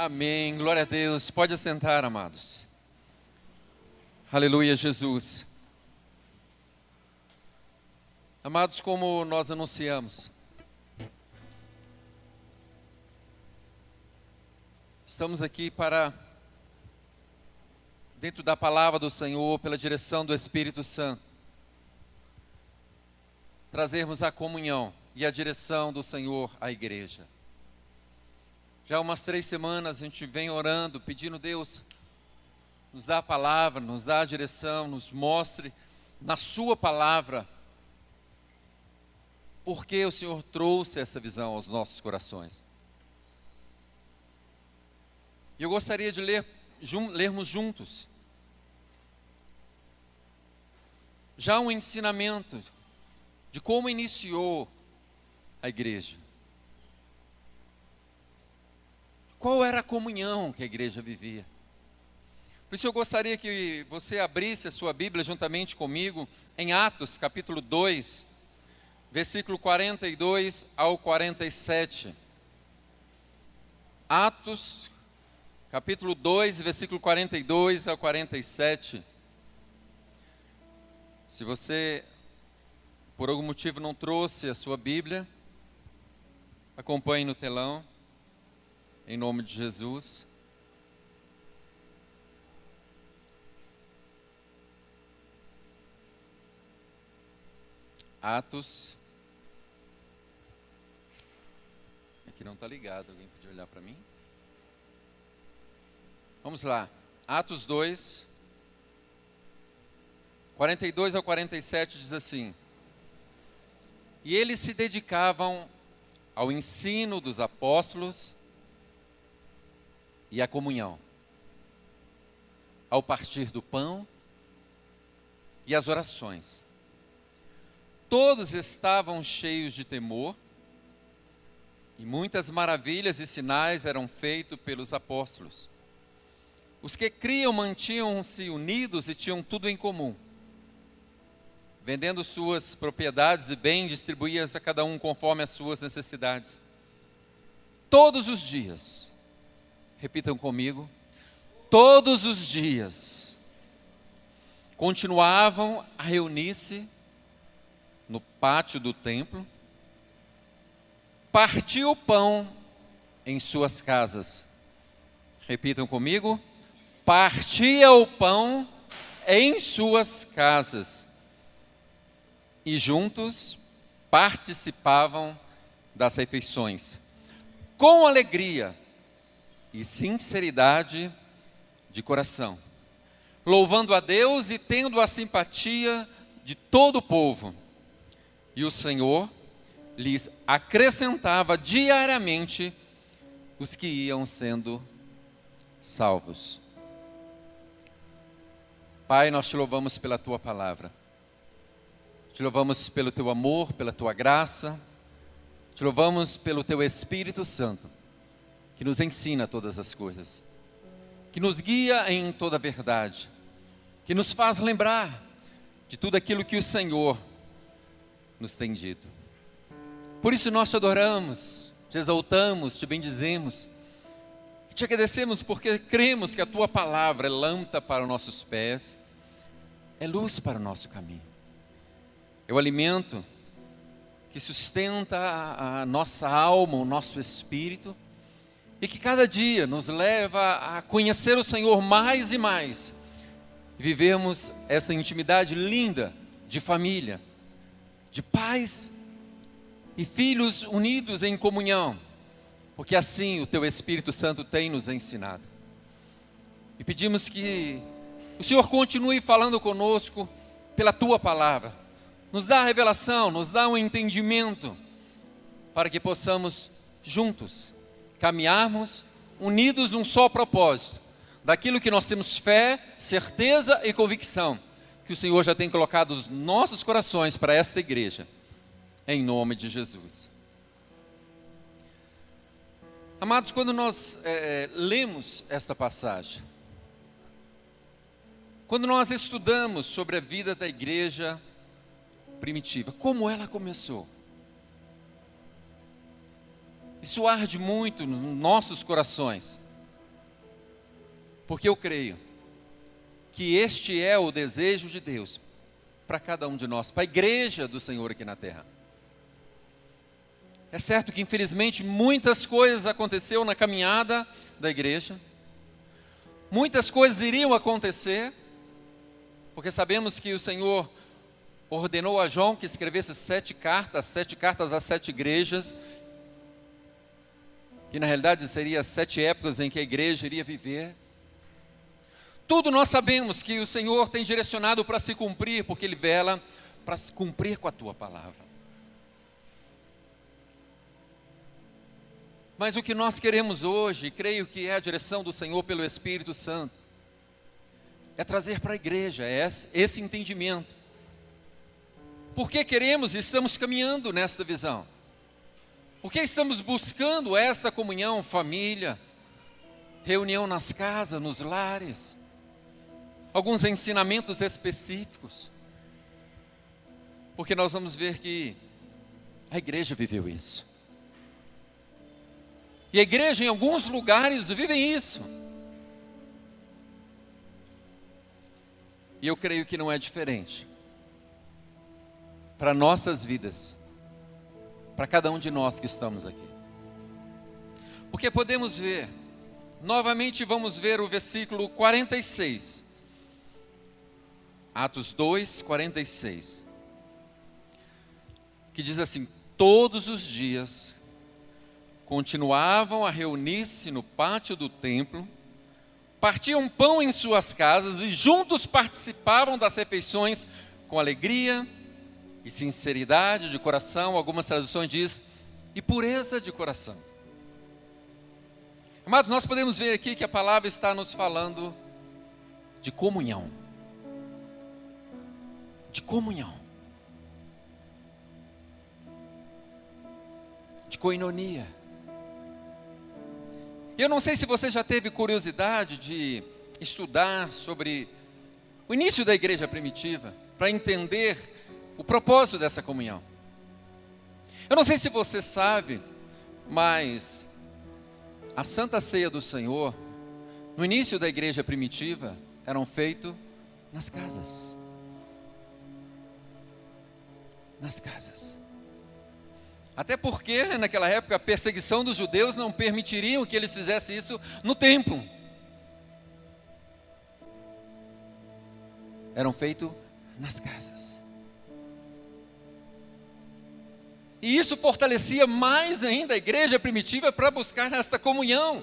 Amém, glória a Deus. Pode assentar, amados. Aleluia, Jesus. Amados, como nós anunciamos, estamos aqui para, dentro da palavra do Senhor, pela direção do Espírito Santo, trazermos a comunhão e a direção do Senhor à igreja. Já há umas 3 semanas a gente vem orando, pedindo Deus, nos dá a palavra, nos dá a direção, nos mostre na sua palavra porque o Senhor trouxe essa visão aos nossos corações. E eu gostaria de lermos juntos já um ensinamento de como iniciou a igreja. Qual era a comunhão que a igreja vivia? Por isso eu gostaria que você abrisse a sua Bíblia juntamente comigo em Atos, capítulo 2, versículo 42 ao 47. Atos, capítulo 2, versículo 42 ao 47. Se você, por algum motivo, não trouxe a sua Bíblia, acompanhe no telão. Em nome de Jesus. Atos. Aqui não está ligado, alguém podia olhar para mim? Vamos lá. Atos 2, 42 ao 47 diz assim: E eles se dedicavam ao ensino dos apóstolos e a comunhão, ao partir do pão e as orações. Todos estavam cheios de temor, e muitas maravilhas e sinais eram feitos pelos apóstolos. Os que criam mantinham-se unidos e tinham tudo em comum. Vendendo suas propriedades e bens, distribuíam-as a cada um conforme as suas necessidades. Todos os dias, repitam comigo, todos os dias, continuavam a reunir-se no pátio do templo, partiu o pão em suas casas. Repitam comigo, partia o pão em suas casas, e juntos participavam das refeições, com alegria e sinceridade de coração, louvando a Deus e tendo a simpatia de todo o povo. E o Senhor lhes acrescentava diariamente os que iam sendo salvos. Pai, nós te louvamos pela tua palavra. Te louvamos pelo teu amor, pela tua graça. Te louvamos pelo teu Espírito Santo, que nos ensina todas as coisas, que nos guia em toda a verdade, que nos faz lembrar de tudo aquilo que o Senhor nos tem dito. Por isso nós te adoramos, te exaltamos, te bendizemos, te agradecemos porque cremos que a tua palavra é lâmpada para os nossos pés, é luz para o nosso caminho, é o alimento que sustenta a nossa alma, o nosso espírito, e que cada dia nos leva a conhecer o Senhor mais e mais, e vivermos essa intimidade linda de família, de pais e filhos unidos em comunhão, porque assim o teu Espírito Santo tem nos ensinado. E pedimos que o Senhor continue falando conosco pela tua palavra, nos dá a revelação, nos dá um entendimento, para que possamos juntos caminharmos unidos num só propósito, daquilo que nós temos fé, certeza e convicção, que o Senhor já tem colocado nos nossos corações para esta igreja, em nome de Jesus. Amados, quando nós lemos esta passagem, quando nós estudamos sobre a vida da igreja primitiva, como ela começou, isso arde muito nos nossos corações, porque eu creio que este é o desejo de Deus para cada um de nós, para a igreja do Senhor aqui na terra. É certo que infelizmente muitas coisas aconteceram na caminhada da igreja, muitas coisas iriam acontecer, porque sabemos que o Senhor ordenou a João que escrevesse 7 cartas às 7 igrejas, que na realidade seria 7 épocas em que a igreja iria viver. Tudo nós sabemos que o Senhor tem direcionado para se cumprir, porque Ele vela para se cumprir com a Tua palavra. Mas o que nós queremos hoje, e creio que é a direção do Senhor pelo Espírito Santo, é trazer para a igreja esse entendimento. Porque queremos e estamos caminhando nesta visão? Porque estamos buscando esta comunhão, família, reunião nas casas, nos lares, alguns ensinamentos específicos. Porque nós vamos ver que a igreja viveu isso. E a igreja em alguns lugares vive isso. E eu creio que não é diferente para nossas vidas, para cada um de nós que estamos aqui. Porque podemos ver, novamente vamos ver o versículo 46. Atos 2, 46. Que diz assim: todos os dias continuavam a reunir-se no pátio do templo, partiam pão em suas casas e juntos participavam das refeições com alegria e sinceridade de coração. Algumas traduções diz, e pureza de coração. Amados, nós podemos ver aqui que a palavra está nos falando de comunhão. De comunhão. De koinonia. Eu não sei se você já teve curiosidade de estudar sobre o início da igreja primitiva, para entender o propósito dessa comunhão. Eu não sei se você sabe, mas a Santa Ceia do Senhor, no início da igreja primitiva, eram feitos nas casas. Nas casas. Até porque, naquela época, a perseguição dos judeus não permitiriam que eles fizessem isso no templo. Eram feitos nas casas. E isso fortalecia mais ainda a igreja primitiva para buscar esta comunhão.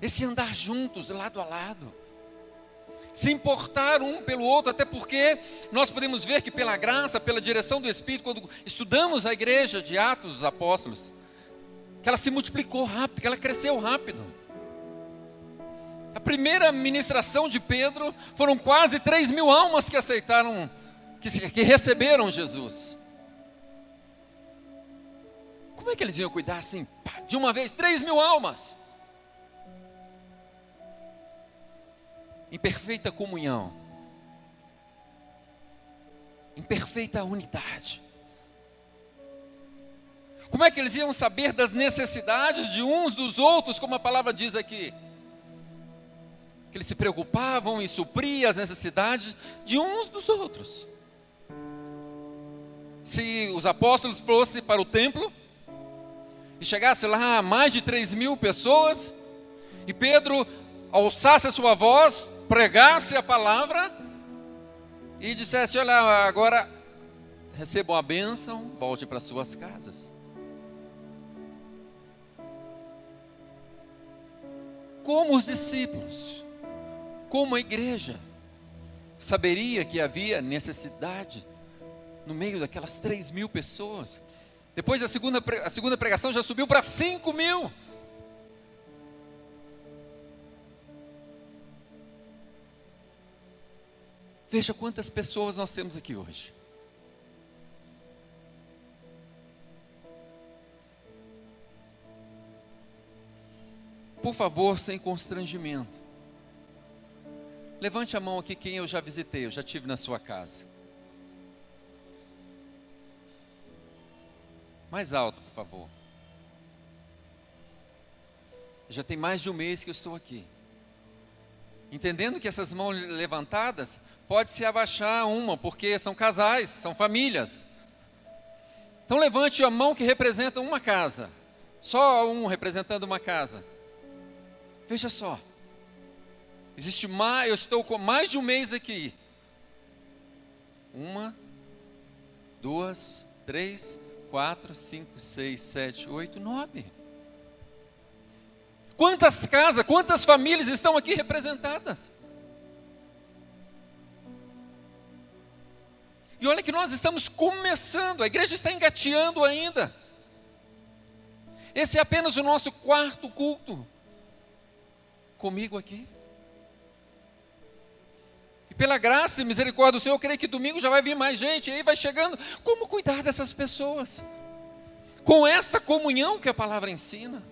Esse andar juntos, lado a lado. Se importar um pelo outro, até porque nós podemos ver que pela graça, pela direção do Espírito, quando estudamos a igreja de Atos dos Apóstolos, que ela se multiplicou rápido, que ela cresceu rápido. A primeira ministração de Pedro, foram quase 3.000 almas que aceitaram, que receberam Jesus. Como é que eles iam cuidar assim, de uma vez, 3.000 almas? Em perfeita comunhão, em perfeita unidade. Como é que eles iam saber das necessidades de uns dos outros, como a palavra diz aqui? Que eles se preocupavam em suprir as necessidades de uns dos outros. Se os apóstolos fossem para o templo, e chegasse lá mais de 3.000 pessoas, e Pedro alçasse a sua voz, pregasse a palavra e dissesse: olha, agora recebam a bênção, volte para suas casas. Como os discípulos, como a igreja, saberia que havia necessidade no meio daquelas 3.000 pessoas? Depois a segunda pregação já subiu para 5.000. Veja quantas pessoas nós temos aqui hoje. Por favor, sem constrangimento. Levante a mão aqui quem eu já visitei, eu já estive na sua casa. Mais alto, por favor. Já tem mais de um mês que eu estou aqui. Entendendo que essas mãos levantadas, pode se abaixar uma, porque são casais, são famílias. Então levante a mão que representa uma casa. Só um representando uma casa. Veja só. Eu estou com mais de um mês aqui. 1, 2, 3, 4, 5, 6, 7, 8, 9. Quantas casas, quantas famílias estão aqui representadas? E olha que nós estamos começando, a igreja está engateando ainda. Esse é apenas o nosso 4º culto. Comigo aqui. E pela graça e misericórdia do Senhor, eu creio que domingo já vai vir mais gente. E aí vai chegando. Como cuidar dessas pessoas? Com essa comunhão que a palavra ensina.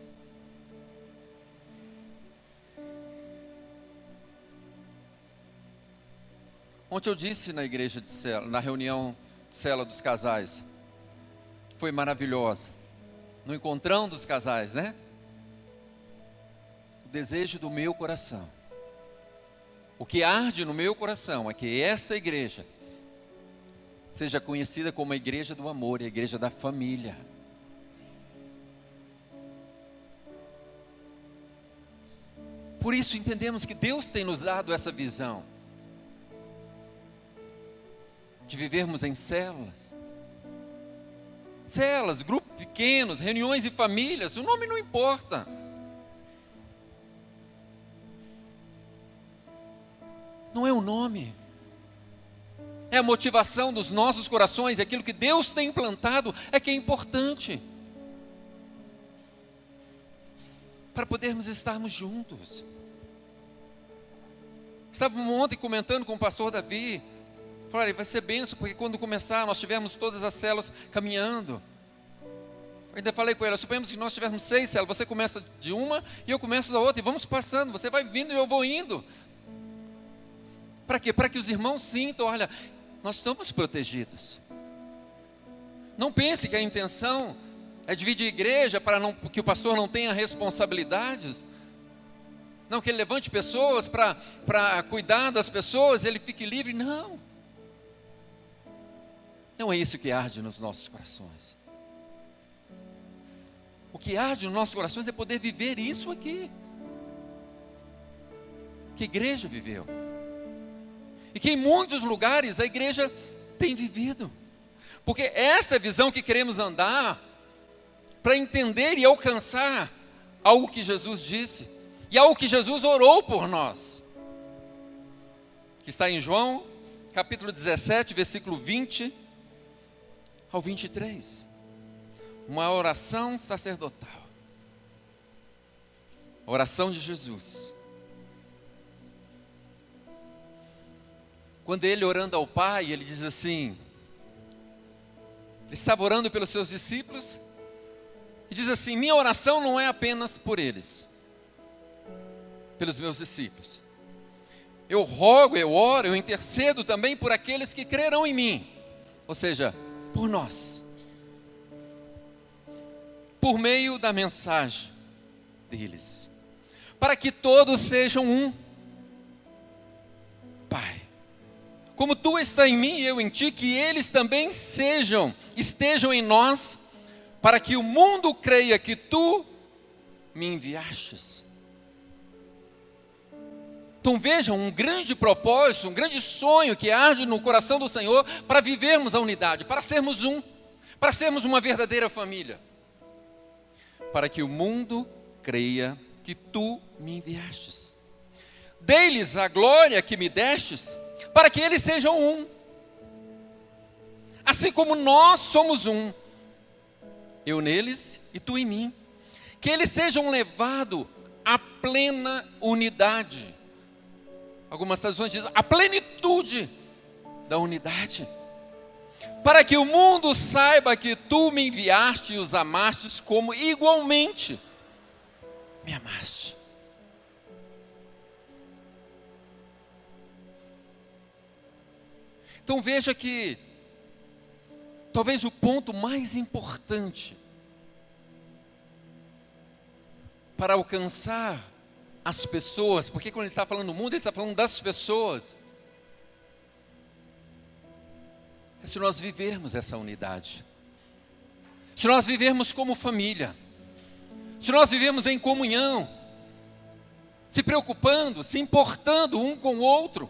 Ontem eu disse na igreja de célula, na reunião de célula dos casais, que foi maravilhosa, no encontrão dos casais, né? O desejo do meu coração, o que arde no meu coração é que esta igreja seja conhecida como a igreja do amor e a igreja da família. Por isso entendemos que Deus tem nos dado essa visão de vivermos em células, grupos pequenos, reuniões e famílias, o nome não importa. Não é o nome, é a motivação dos nossos corações, aquilo que Deus tem implantado é que é importante, para podermos estarmos juntos. Estávamos ontem comentando com o pastor Davi, falei, vai ser benção, porque quando começar, nós tivermos todas as células caminhando. Eu ainda falei com ela, suponhamos que nós tivermos 6 células, você começa de uma e eu começo da outra, e vamos passando, você vai vindo e eu vou indo. Para quê? Para que os irmãos sintam, olha, nós estamos protegidos. Não pense que a intenção é dividir a igreja para que o pastor não tenha responsabilidades. Não, que ele levante pessoas para cuidar das pessoas, ele fique livre, não. Não é isso que arde nos nossos corações. O que arde nos nossos corações é poder viver isso aqui. Que a igreja viveu. E que em muitos lugares a igreja tem vivido. Porque essa é a visão que queremos andar para entender e alcançar algo que Jesus disse. E algo que Jesus orou por nós. Que está em João, capítulo 17, versículo 20 ao 23, uma oração sacerdotal, a oração de Jesus. Quando ele orando ao Pai, ele diz assim, ele estava orando pelos seus discípulos, e diz assim, minha oração não é apenas por eles, pelos meus discípulos, eu rogo, eu oro, eu intercedo também por aqueles que crerão em mim, ou seja, por nós, por meio da mensagem deles, para que todos sejam um. Pai, como tu estás em mim e eu em ti, que eles também estejam em nós, para que o mundo creia que tu me enviastes. Então vejam, um grande propósito, um grande sonho que arde no coração do Senhor para vivermos a unidade, para sermos um, para sermos uma verdadeira família. Para que o mundo creia que tu me enviastes. Dei-lhes a glória que me destes, para que eles sejam um. Assim como nós somos um, eu neles e tu em mim. Que eles sejam levados à plena unidade. Algumas traduções dizem a plenitude da unidade. Para que o mundo saiba que tu me enviaste e os amastes como igualmente me amaste. Então veja que talvez o ponto mais importante para alcançar as pessoas, porque quando ele está falando do mundo, ele está falando das pessoas. É se nós vivermos essa unidade, se nós vivermos como família, se nós vivemos em comunhão, se preocupando, se importando um com o outro.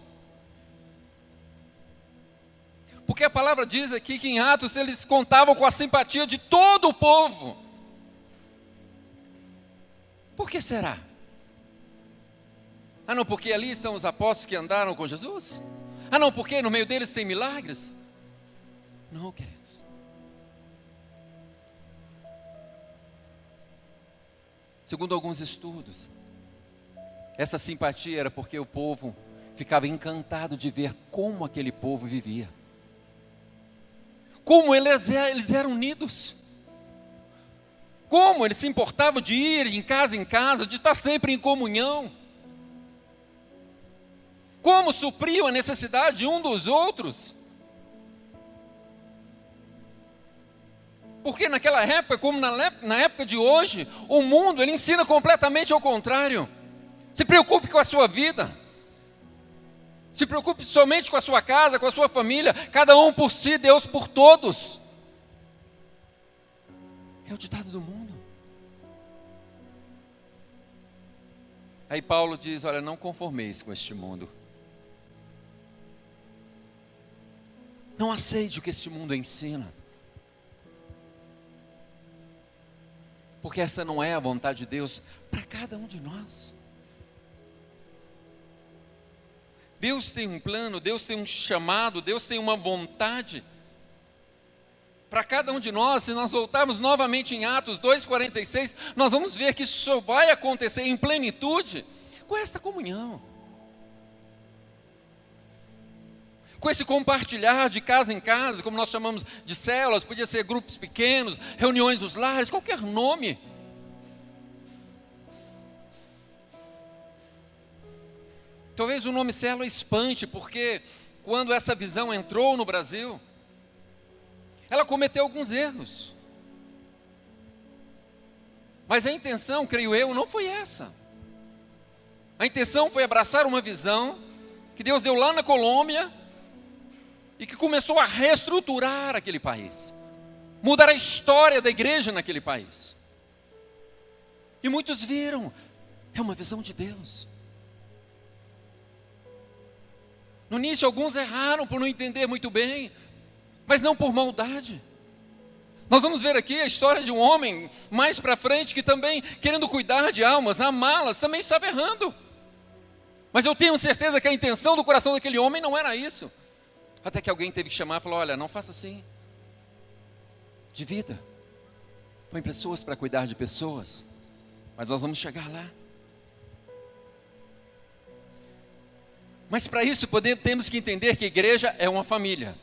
Porque a palavra diz aqui que em Atos eles contavam com a simpatia de todo o povo. Por que será? Ah não, porque ali estão os apóstolos que andaram com Jesus? Ah não, porque no meio deles tem milagres? Não, queridos. Segundo alguns estudos, essa simpatia era porque o povo ficava encantado de ver como aquele povo vivia. Como eles eram unidos. Como eles se importavam de ir em casa, de estar sempre em comunhão. Como supriam a necessidade um dos outros. Porque naquela época, como na época de hoje, o mundo ele ensina completamente ao contrário. Se preocupe com a sua vida. Se preocupe somente com a sua casa, com a sua família. Cada um por si, Deus por todos. É o ditado do mundo. Aí Paulo diz, olha, não conformeis com este mundo. Não aceite o que este mundo ensina. Porque essa não é a vontade de Deus para cada um de nós. Deus tem um plano, Deus tem um chamado, Deus tem uma vontade para cada um de nós. Se nós voltarmos novamente em Atos 2,46, nós vamos ver que isso só vai acontecer em plenitude com esta comunhão, com esse compartilhar de casa em casa, como nós chamamos de células, podia ser grupos pequenos, reuniões dos lares, qualquer nome. Talvez o nome célula espante, porque quando essa visão entrou no Brasil, ela cometeu alguns erros. Mas a intenção, creio eu, não foi essa. A intenção foi abraçar uma visão que Deus deu lá na Colômbia e que começou a reestruturar aquele país, mudar a história da igreja naquele país. E muitos viram, é uma visão de Deus. No início alguns erraram por não entender muito bem, mas não por maldade. Nós vamos ver aqui a história de um homem mais para frente que também, querendo cuidar de almas, amá-las, também estava errando. Mas eu tenho certeza que a intenção do coração daquele homem não era isso. Até que alguém teve que chamar e falou, olha, não faça assim. Divida. Põe pessoas para cuidar de pessoas. Mas nós vamos chegar lá. Mas para isso temos que entender que a igreja é uma família.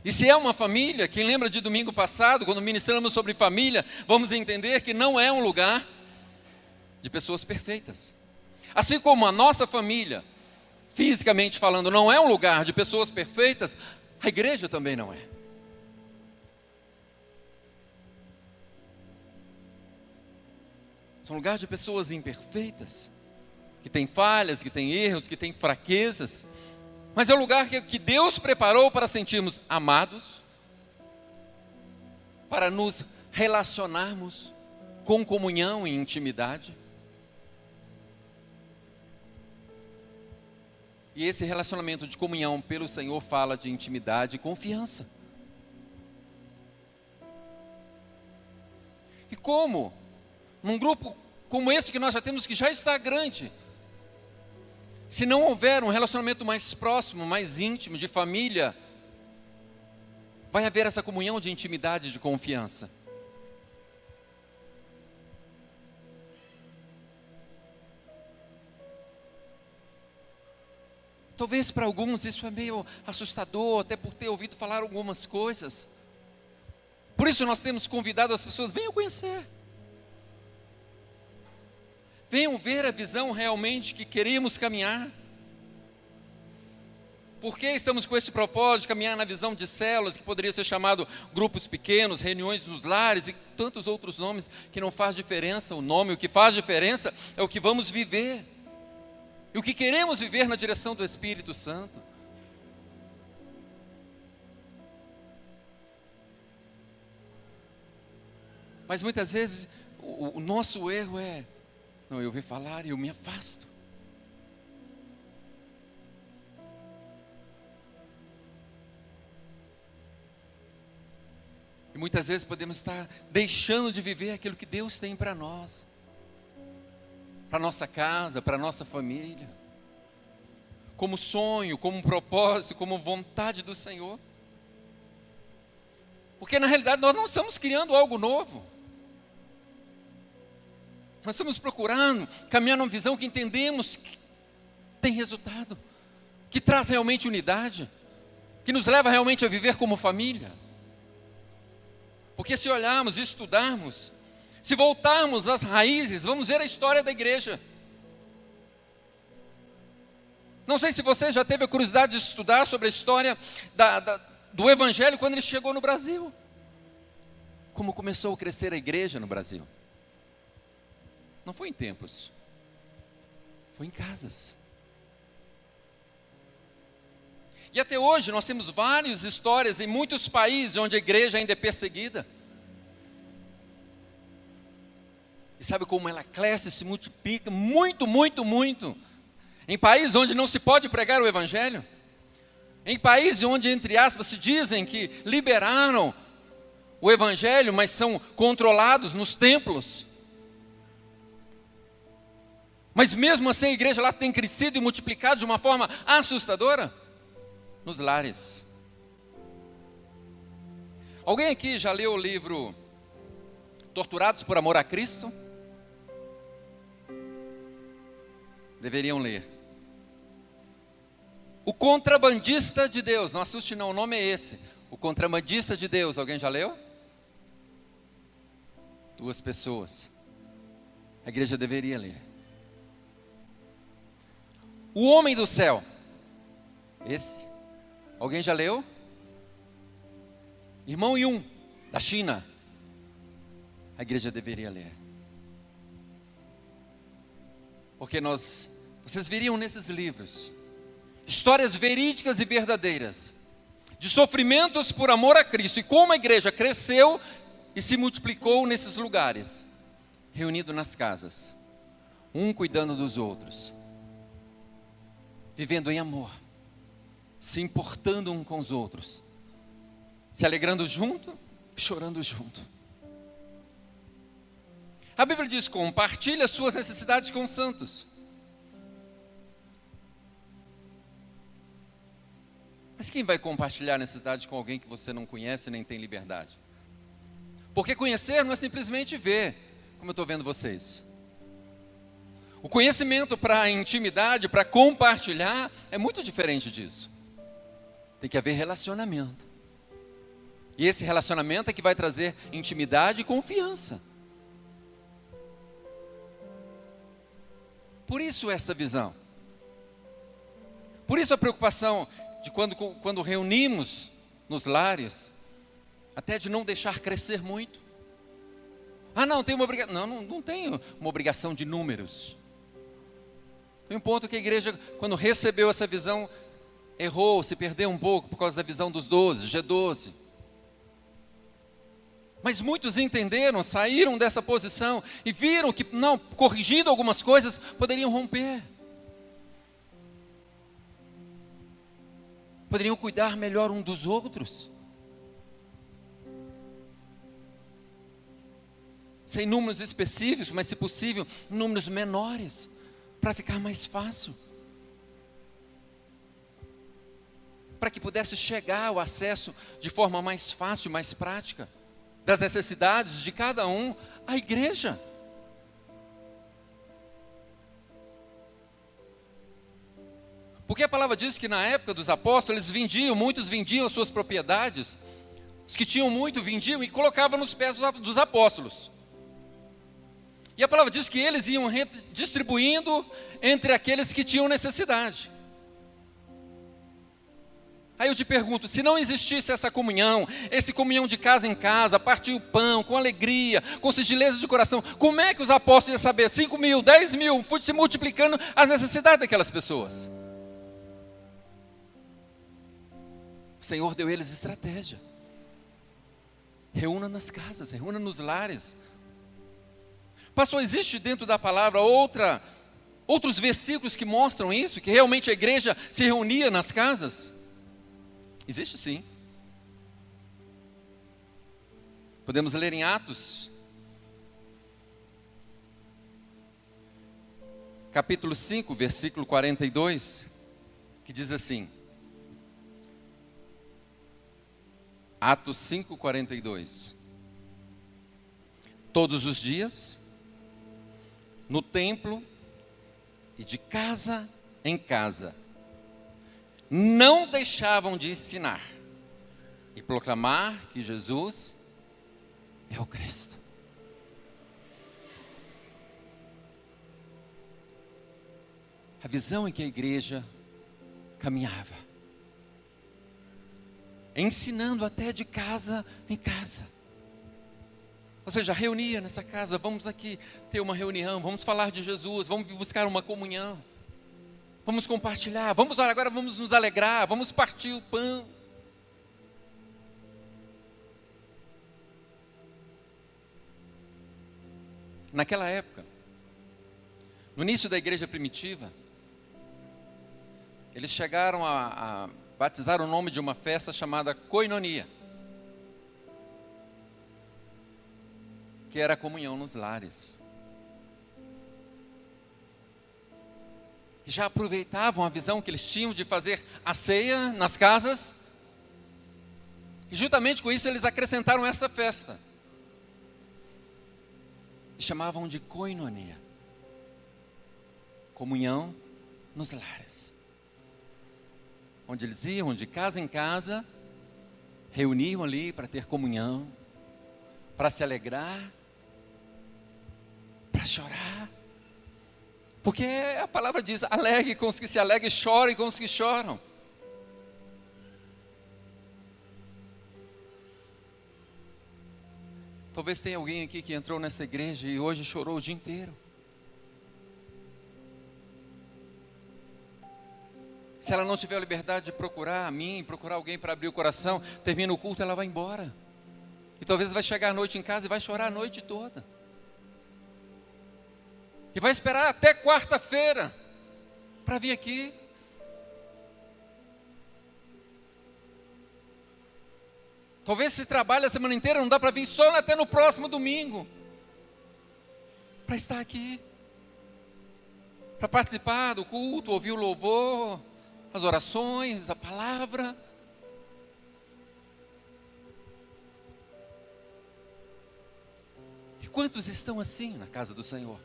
E se é uma família, quem lembra de domingo passado, quando ministramos sobre família, vamos entender que não é um lugar de pessoas perfeitas. Assim como a nossa família, fisicamente falando, não é um lugar de pessoas perfeitas, a igreja também não é. São lugares de pessoas imperfeitas, que tem falhas, que tem erros, que tem fraquezas, mas é um lugar que Deus preparou para sentirmos amados, para nos relacionarmos com comunhão e intimidade. E esse relacionamento de comunhão pelo Senhor fala de intimidade e confiança. E como? Num grupo como esse que nós já temos, que já está grande, se não houver um relacionamento mais próximo, mais íntimo, de família, vai haver essa comunhão de intimidade, de confiança. Talvez para alguns isso é meio assustador, até por ter ouvido falar algumas coisas. Por isso nós temos convidado as pessoas, venham conhecer. Venham ver a visão realmente que queremos caminhar. Por que estamos com esse propósito de caminhar na visão de células, que poderia ser chamado grupos pequenos, reuniões nos lares e tantos outros nomes que não faz diferença o nome. O que faz diferença é o que vamos viver e o que queremos viver na direção do Espírito Santo. Mas muitas vezes o nosso erro é: não, eu ouvi falar e eu me afasto. E muitas vezes podemos estar deixando de viver aquilo que Deus tem para nós, para nossa casa, para nossa família, como sonho, como propósito, como vontade do Senhor. Porque na realidade nós não estamos criando algo novo. Nós estamos procurando caminhar numa visão que entendemos que tem resultado, que traz realmente unidade, que nos leva realmente a viver como família. Porque se olharmos e estudarmos, se voltarmos às raízes, vamos ver a história da igreja. Não sei se você já teve a curiosidade de estudar sobre a história do Evangelho quando ele chegou no Brasil. Como começou a crescer a igreja no Brasil. Não foi em templos, foi em casas. E até hoje nós temos várias histórias em muitos países onde a igreja ainda é perseguida. E sabe como ela cresce e se multiplica muito, muito, muito. Em países onde não se pode pregar o Evangelho. Em países onde, entre aspas, se dizem que liberaram o Evangelho, mas são controlados nos templos. Mas mesmo assim a igreja lá tem crescido e multiplicado de uma forma assustadora. Nos lares. Alguém aqui já leu o livro Torturados por Amor a Cristo? Deveriam ler. O Contrabandista de Deus. Não assuste não, o nome é esse. O Contrabandista de Deus. Alguém já leu? 2 pessoas. A igreja deveria ler. O Homem do Céu. Esse. Alguém já leu? Irmão Yun, da China. A igreja deveria ler. Porque vocês veriam nesses livros histórias verídicas e verdadeiras de sofrimentos por amor a Cristo e como a igreja cresceu e se multiplicou nesses lugares, reunido nas casas, um cuidando dos outros, vivendo em amor, se importando um com os outros, se alegrando junto, chorando junto. A Bíblia diz: compartilhe as suas necessidades com os santos. Mas quem vai compartilhar a necessidade com alguém que você não conhece nem tem liberdade? Porque conhecer não é simplesmente ver, como eu estou vendo vocês. O conhecimento para a intimidade, para compartilhar, é muito diferente disso. Tem que haver relacionamento. E esse relacionamento é que vai trazer intimidade e confiança. Por isso essa visão. Por isso a preocupação de quando reunimos nos lares, até de não deixar crescer muito. Ah, não, tem uma obrigação. Não tem uma obrigação de números. Foi um ponto que a igreja, quando recebeu essa visão, errou, se perdeu um pouco por causa da visão dos 12, G12. Mas muitos entenderam, saíram dessa posição e viram que, não, corrigindo algumas coisas, poderiam romper. Poderiam cuidar melhor um dos outros. Sem números específicos, mas se possível, números menores, para ficar mais fácil. Para que pudesse chegar o acesso de forma mais fácil, mais prática, das necessidades de cada um à igreja. Porque a palavra diz que na época dos apóstolos, muitos vendiam as suas propriedades, os que tinham muito vendiam e colocavam nos pés dos apóstolos. E a palavra diz que eles iam distribuindo entre aqueles que tinham necessidade. Aí eu te pergunto, se não existisse essa comunhão, esse comunhão de casa em casa, partir o pão, com alegria, com sigileza de coração, como é que os apóstolos iam saber? 5 mil, 10 mil, fui se multiplicando as necessidades daquelas pessoas. O Senhor deu eles estratégia. Reúna nas casas, reúna nos lares. Pastor, existe dentro da palavra outros versículos que mostram isso? Que realmente a igreja se reunia nas casas? Existe sim. Podemos ler em Atos, capítulo 5, versículo 42, que diz assim. Atos 5, 42. Todos os dias, no templo e de casa em casa, não deixavam de ensinar e proclamar que Jesus é o Cristo. A visão em que a igreja caminhava, ensinando até de casa em casa. Ou seja, reunia nessa casa, vamos aqui ter uma reunião, vamos falar de Jesus, vamos buscar uma comunhão, vamos compartilhar, agora vamos nos alegrar, vamos partir o pão. Naquela época, no início da igreja primitiva, eles chegaram a batizar o nome de uma festa chamada Koinonia, que era a comunhão nos lares. E já aproveitavam a visão que eles tinham de fazer a ceia nas casas, e juntamente com isso eles acrescentaram essa festa, e chamavam de Koinonia, comunhão nos lares, onde eles iam de casa em casa, reuniam ali para ter comunhão, para se alegrar, para chorar, porque a palavra diz, alegre com os que se alegram, chorem com os que choram. Talvez tenha alguém aqui que entrou nessa igreja e hoje chorou o dia inteiro. Se ela não tiver a liberdade de procurar a mim, procurar alguém para abrir o coração, termina o culto, ela vai embora. E talvez vai chegar à noite em casa e vai chorar a noite toda. E vai esperar até quarta-feira para vir aqui. Talvez se trabalhe a semana inteira, não dá para vir só até no próximo domingo. Para estar aqui. Para participar do culto, ouvir o louvor, as orações, a palavra. E quantos estão assim na casa do Senhor?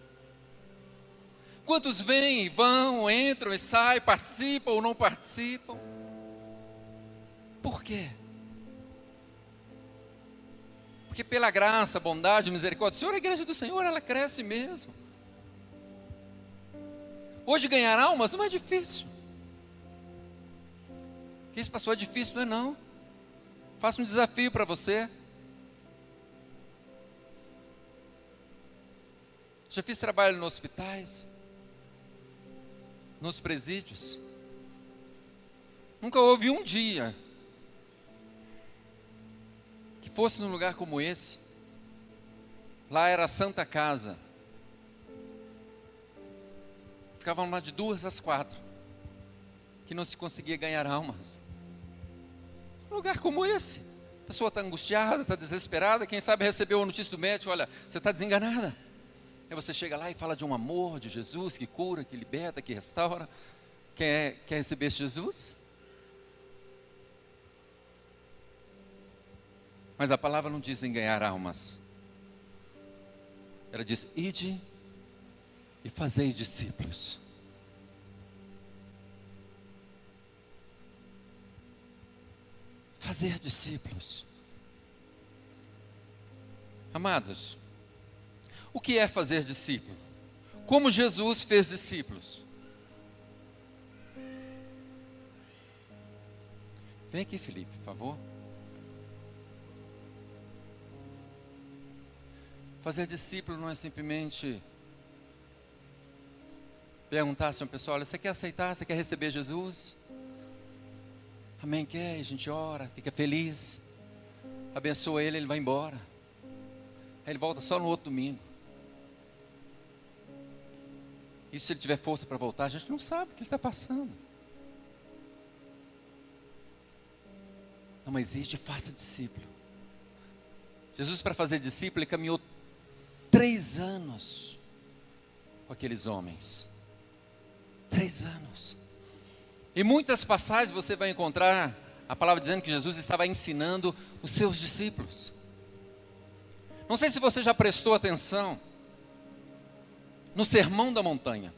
Quantos vêm e vão, entram e saem, participam ou não participam? Por quê? Porque pela graça, bondade, misericórdia do Senhor, a igreja do Senhor, ela cresce mesmo. Hoje ganhar almas não é difícil. Que isso, pastor, é difícil? Não é não. Faço um desafio para você. Já fiz trabalho nos hospitais, nos presídios. Nunca houve um dia que fosse num lugar como esse. Lá era a Santa Casa. Ficavam lá de 2 às 4, que não se conseguia ganhar almas. Um lugar como esse, a pessoa está angustiada, está desesperada, quem sabe recebeu a notícia do médico, olha, você está desenganada. Aí você chega lá e fala de um amor de Jesus, que cura, que liberta, que restaura. Quer receber esse Jesus? Mas a palavra não diz em ganhar almas. Ela diz, ide e fazei discípulos. Fazer discípulos. Amados, o que é fazer discípulo? Como Jesus fez discípulos? Vem aqui, Felipe, por favor. Fazer discípulo não é simplesmente perguntar assim, pessoal, olha, você quer aceitar, você quer receber Jesus? Amém, quer? A gente ora, fica feliz, abençoa ele, ele vai embora. Aí ele volta só no outro domingo. E se ele tiver força para voltar, a gente não sabe o que ele está passando. Não existe, faça discípulo. Jesus, para fazer discípulo, ele caminhou 3 anos com aqueles homens. 3 anos. Em muitas passagens você vai encontrar a palavra dizendo que Jesus estava ensinando os seus discípulos. Não sei se você já prestou atenção no Sermão da Montanha.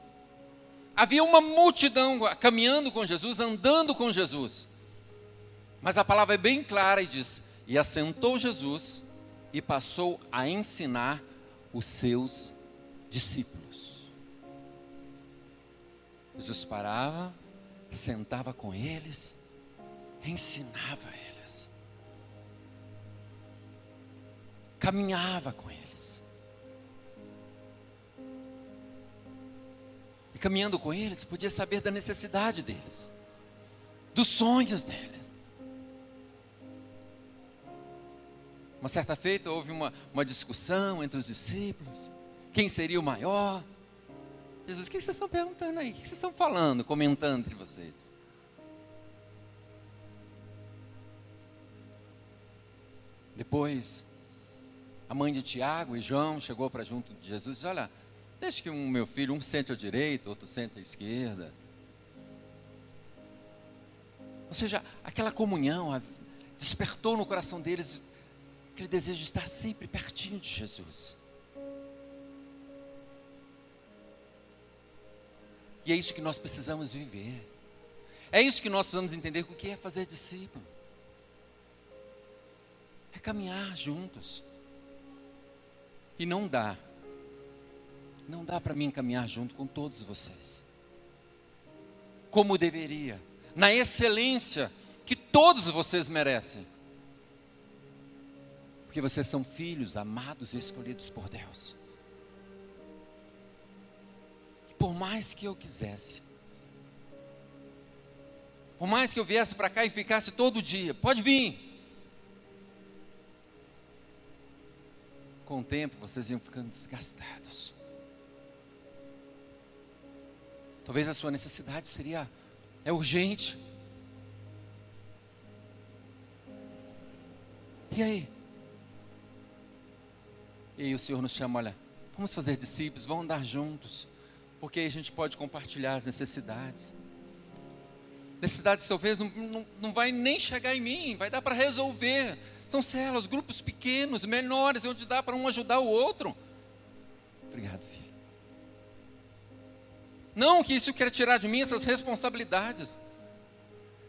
Havia uma multidão caminhando com Jesus, andando com Jesus. Mas a palavra é bem clara e diz: e assentou Jesus e passou a ensinar os seus discípulos. Jesus parava, sentava com eles, ensinava eles, caminhava com eles. E caminhando com eles, podia saber da necessidade deles, dos sonhos deles. Uma certa feita houve uma discussão entre os discípulos, quem seria o maior. Jesus, o que vocês estão perguntando aí? O que vocês estão falando, comentando entre vocês? Depois, a mãe de Tiago e João chegou para junto de Jesus e disse: olha, deixa que meu filho, um sente à direita, outro sente à esquerda. Ou seja, aquela comunhão despertou no coração deles aquele desejo de estar sempre pertinho de Jesus. E é isso que nós precisamos viver. É isso que nós precisamos entender, o que é fazer discípulo. É caminhar juntos. E não dá para mim caminhar junto com todos vocês, como deveria, na excelência que todos vocês merecem. Porque vocês são filhos amados e escolhidos por Deus. E por mais que eu quisesse, por mais que eu viesse para cá e ficasse todo dia, pode vir. Com o tempo vocês iam ficando desgastados. Talvez a sua necessidade é urgente. E aí? E aí o Senhor nos chama, olha, vamos fazer discípulos, vamos andar juntos, porque aí a gente pode compartilhar as necessidades. Necessidades talvez não vai nem chegar em mim, vai dar para resolver. São células, grupos pequenos, menores, onde dá para um ajudar o outro. Obrigado, filho. Não que isso queira tirar de mim essas responsabilidades,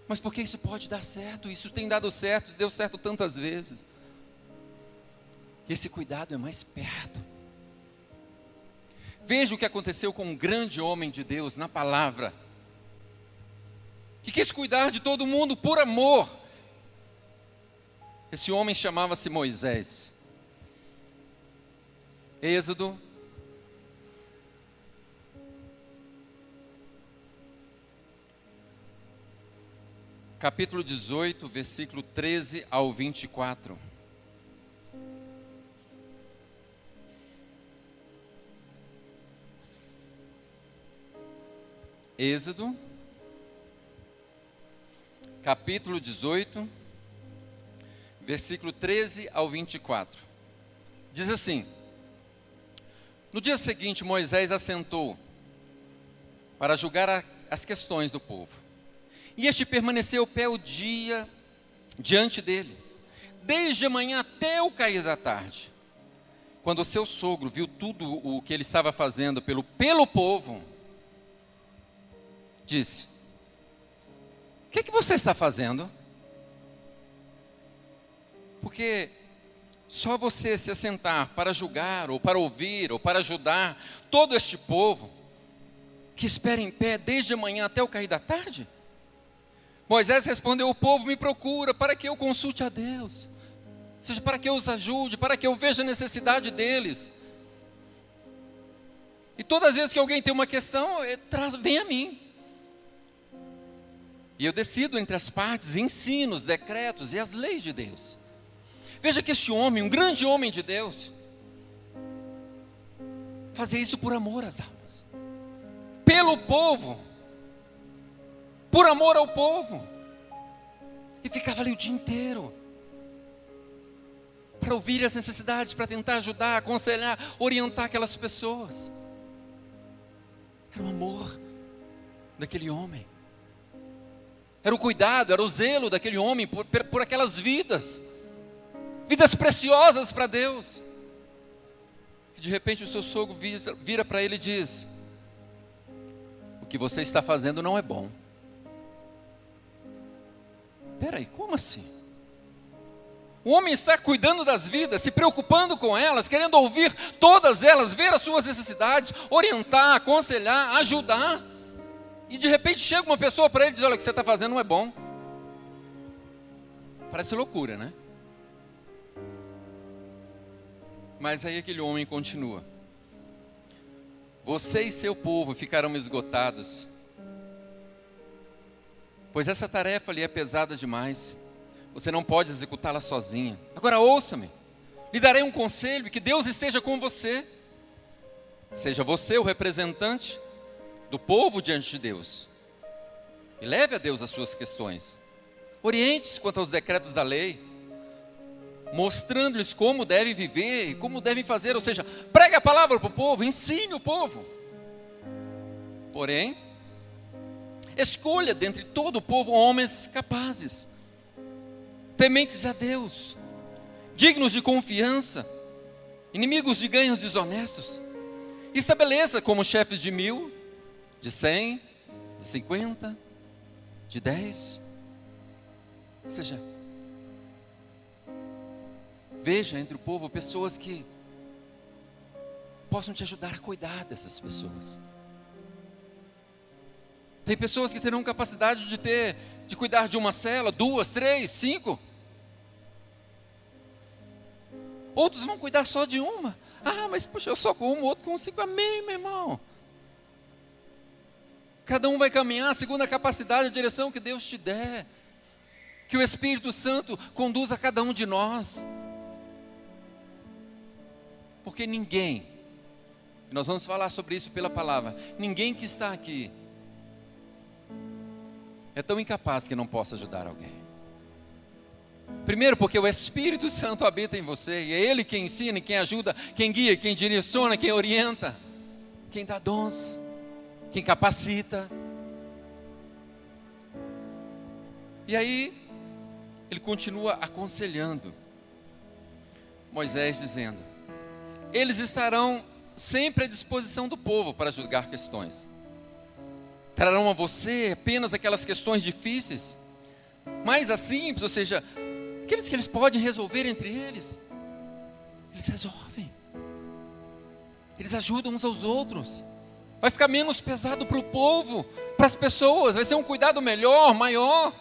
mas porque isso pode dar certo, isso tem dado certo, deu certo tantas vezes. Esse cuidado é mais perto. Veja o que aconteceu com um grande homem de Deus na palavra, que quis cuidar de todo mundo por amor. Esse homem chamava-se Moisés. Êxodo capítulo 18, versículo 13 ao 24. Êxodo, capítulo 18, versículo 13 ao 24. Diz assim: no dia seguinte, Moisés assentou para julgar as questões do povo. E este permaneceu pé o dia diante dele, desde a manhã até o cair da tarde. Quando o seu sogro viu tudo o que ele estava fazendo pelo povo, disse: o que você está fazendo? Porque só você se assentar para julgar, ou para ouvir, ou para ajudar todo este povo, que espera em pé desde a manhã até o cair da tarde? Moisés respondeu: o povo me procura para que eu consulte a Deus, ou seja, para que eu os ajude, para que eu veja a necessidade deles. E todas as vezes que alguém tem uma questão, vem a mim. E eu decido entre as partes, ensino os decretos e as leis de Deus. Veja que este homem, um grande homem de Deus, fazia isso por amor às almas, pelo povo, por amor ao povo. E ficava ali o dia inteiro, para ouvir as necessidades, para tentar ajudar, aconselhar, orientar aquelas pessoas. Era o amor daquele homem, era o cuidado, era o zelo daquele homem por aquelas vidas preciosas para Deus. E de repente o seu sogro vira para ele e diz: o que você está fazendo não é bom. Peraí, como assim? O homem está cuidando das vidas, se preocupando com elas, querendo ouvir todas elas, ver as suas necessidades, orientar, aconselhar, ajudar. E de repente chega uma pessoa para ele e diz: olha, o que você está fazendo não é bom. Parece loucura, né? Mas aí aquele homem continua: você e seu povo ficarão esgotados, pois essa tarefa lhe é pesada demais. Você não pode executá-la sozinha. Agora ouça-me, lhe darei um conselho, e que Deus esteja com você. Seja você o representante do povo diante de Deus, e leve a Deus as suas questões. Oriente-se quanto aos decretos da lei, mostrando-lhes como devem viver e como devem fazer. Ou seja, pregue a palavra para o povo, ensine o povo. Porém, escolha dentre todo o povo homens capazes, tementes a Deus, dignos de confiança, inimigos de ganhos desonestos. Estabeleça como chefes de 1000, de 100, de 50, de 10. Ou seja, veja entre o povo pessoas que possam te ajudar a cuidar dessas pessoas. Tem pessoas que terão capacidade de cuidar de uma cela, 2, 3, 5. Outros vão cuidar só de uma. Ah, mas puxa, eu só com uma, o outro com 5. Amém, meu irmão. Cada um vai caminhar segundo a capacidade e a direção que Deus te der. Que o Espírito Santo conduza cada um de nós. Porque ninguém, nós vamos falar sobre isso pela palavra, ninguém que está aqui é tão incapaz que não possa ajudar alguém. Primeiro porque o Espírito Santo habita em você, e é Ele quem ensina, quem ajuda, quem guia, quem direciona, quem orienta, quem dá dons, quem capacita. E aí, ele continua aconselhando Moisés, dizendo: eles estarão sempre à disposição do povo para julgar questões. Trarão a você apenas aquelas questões difíceis, mais as simples, ou seja, aqueles que eles podem resolver entre eles. Eles resolvem. Eles ajudam uns aos outros. Vai ficar menos pesado para o povo, para as pessoas. Vai ser um cuidado melhor, maior.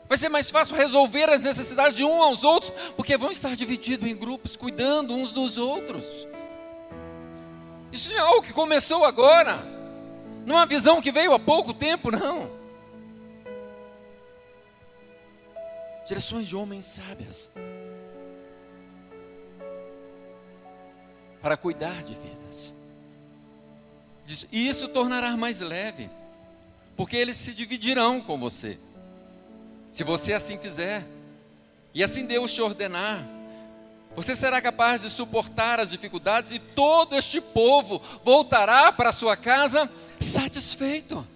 Vai ser mais fácil resolver as necessidades de uns aos outros, porque vão estar divididos em grupos, cuidando uns dos outros. Isso não é algo que começou agora, não é uma visão que veio há pouco tempo, não. Direções de homens sábias para cuidar de vidas. E isso tornará mais leve, porque eles se dividirão com você. Se você assim fizer, e assim Deus te ordenar, você será capaz de suportar as dificuldades, e todo este povo voltará para a sua casa satisfeito.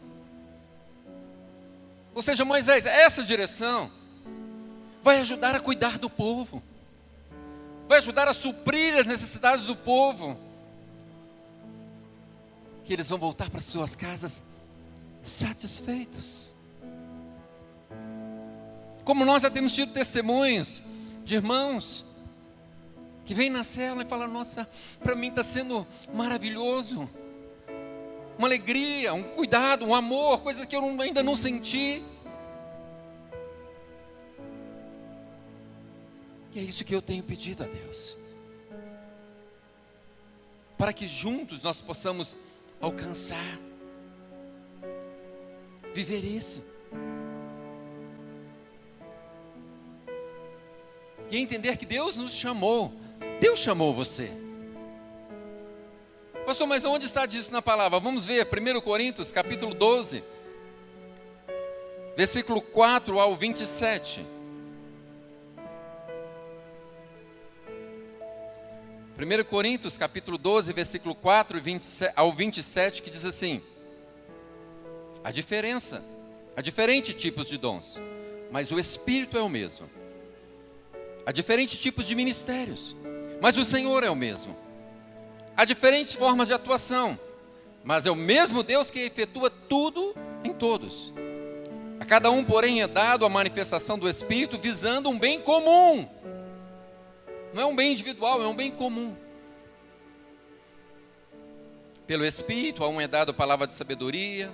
Ou seja, Moisés, essa direção vai ajudar a cuidar do povo, vai ajudar a suprir as necessidades do povo, que eles vão voltar para suas casas satisfeitos. Como nós já temos tido testemunhos de irmãos que vêm na célula e falam: nossa, para mim está sendo maravilhoso. uma alegria, um cuidado, um amor, coisas que eu ainda não senti. E é isso que eu tenho pedido a Deus, para que juntos nós possamos alcançar, viver isso. E entender que Deus nos chamou. Deus chamou você. Pastor, mas onde está disso na palavra? Vamos ver, 1 Coríntios, capítulo 12, versículo 4 ao 27. 1 Coríntios, capítulo 12, versículo 4 ao 27, que diz assim: há diferentes tipos de dons, mas o Espírito é o mesmo. Há diferentes tipos de ministérios, mas o Senhor é o mesmo. Há diferentes formas de atuação, mas é o mesmo Deus que efetua tudo em todos. A cada um, porém, é dado a manifestação do Espírito visando um bem comum. Não é um bem individual, é um bem comum. Pelo Espírito, a um é dado a palavra de sabedoria,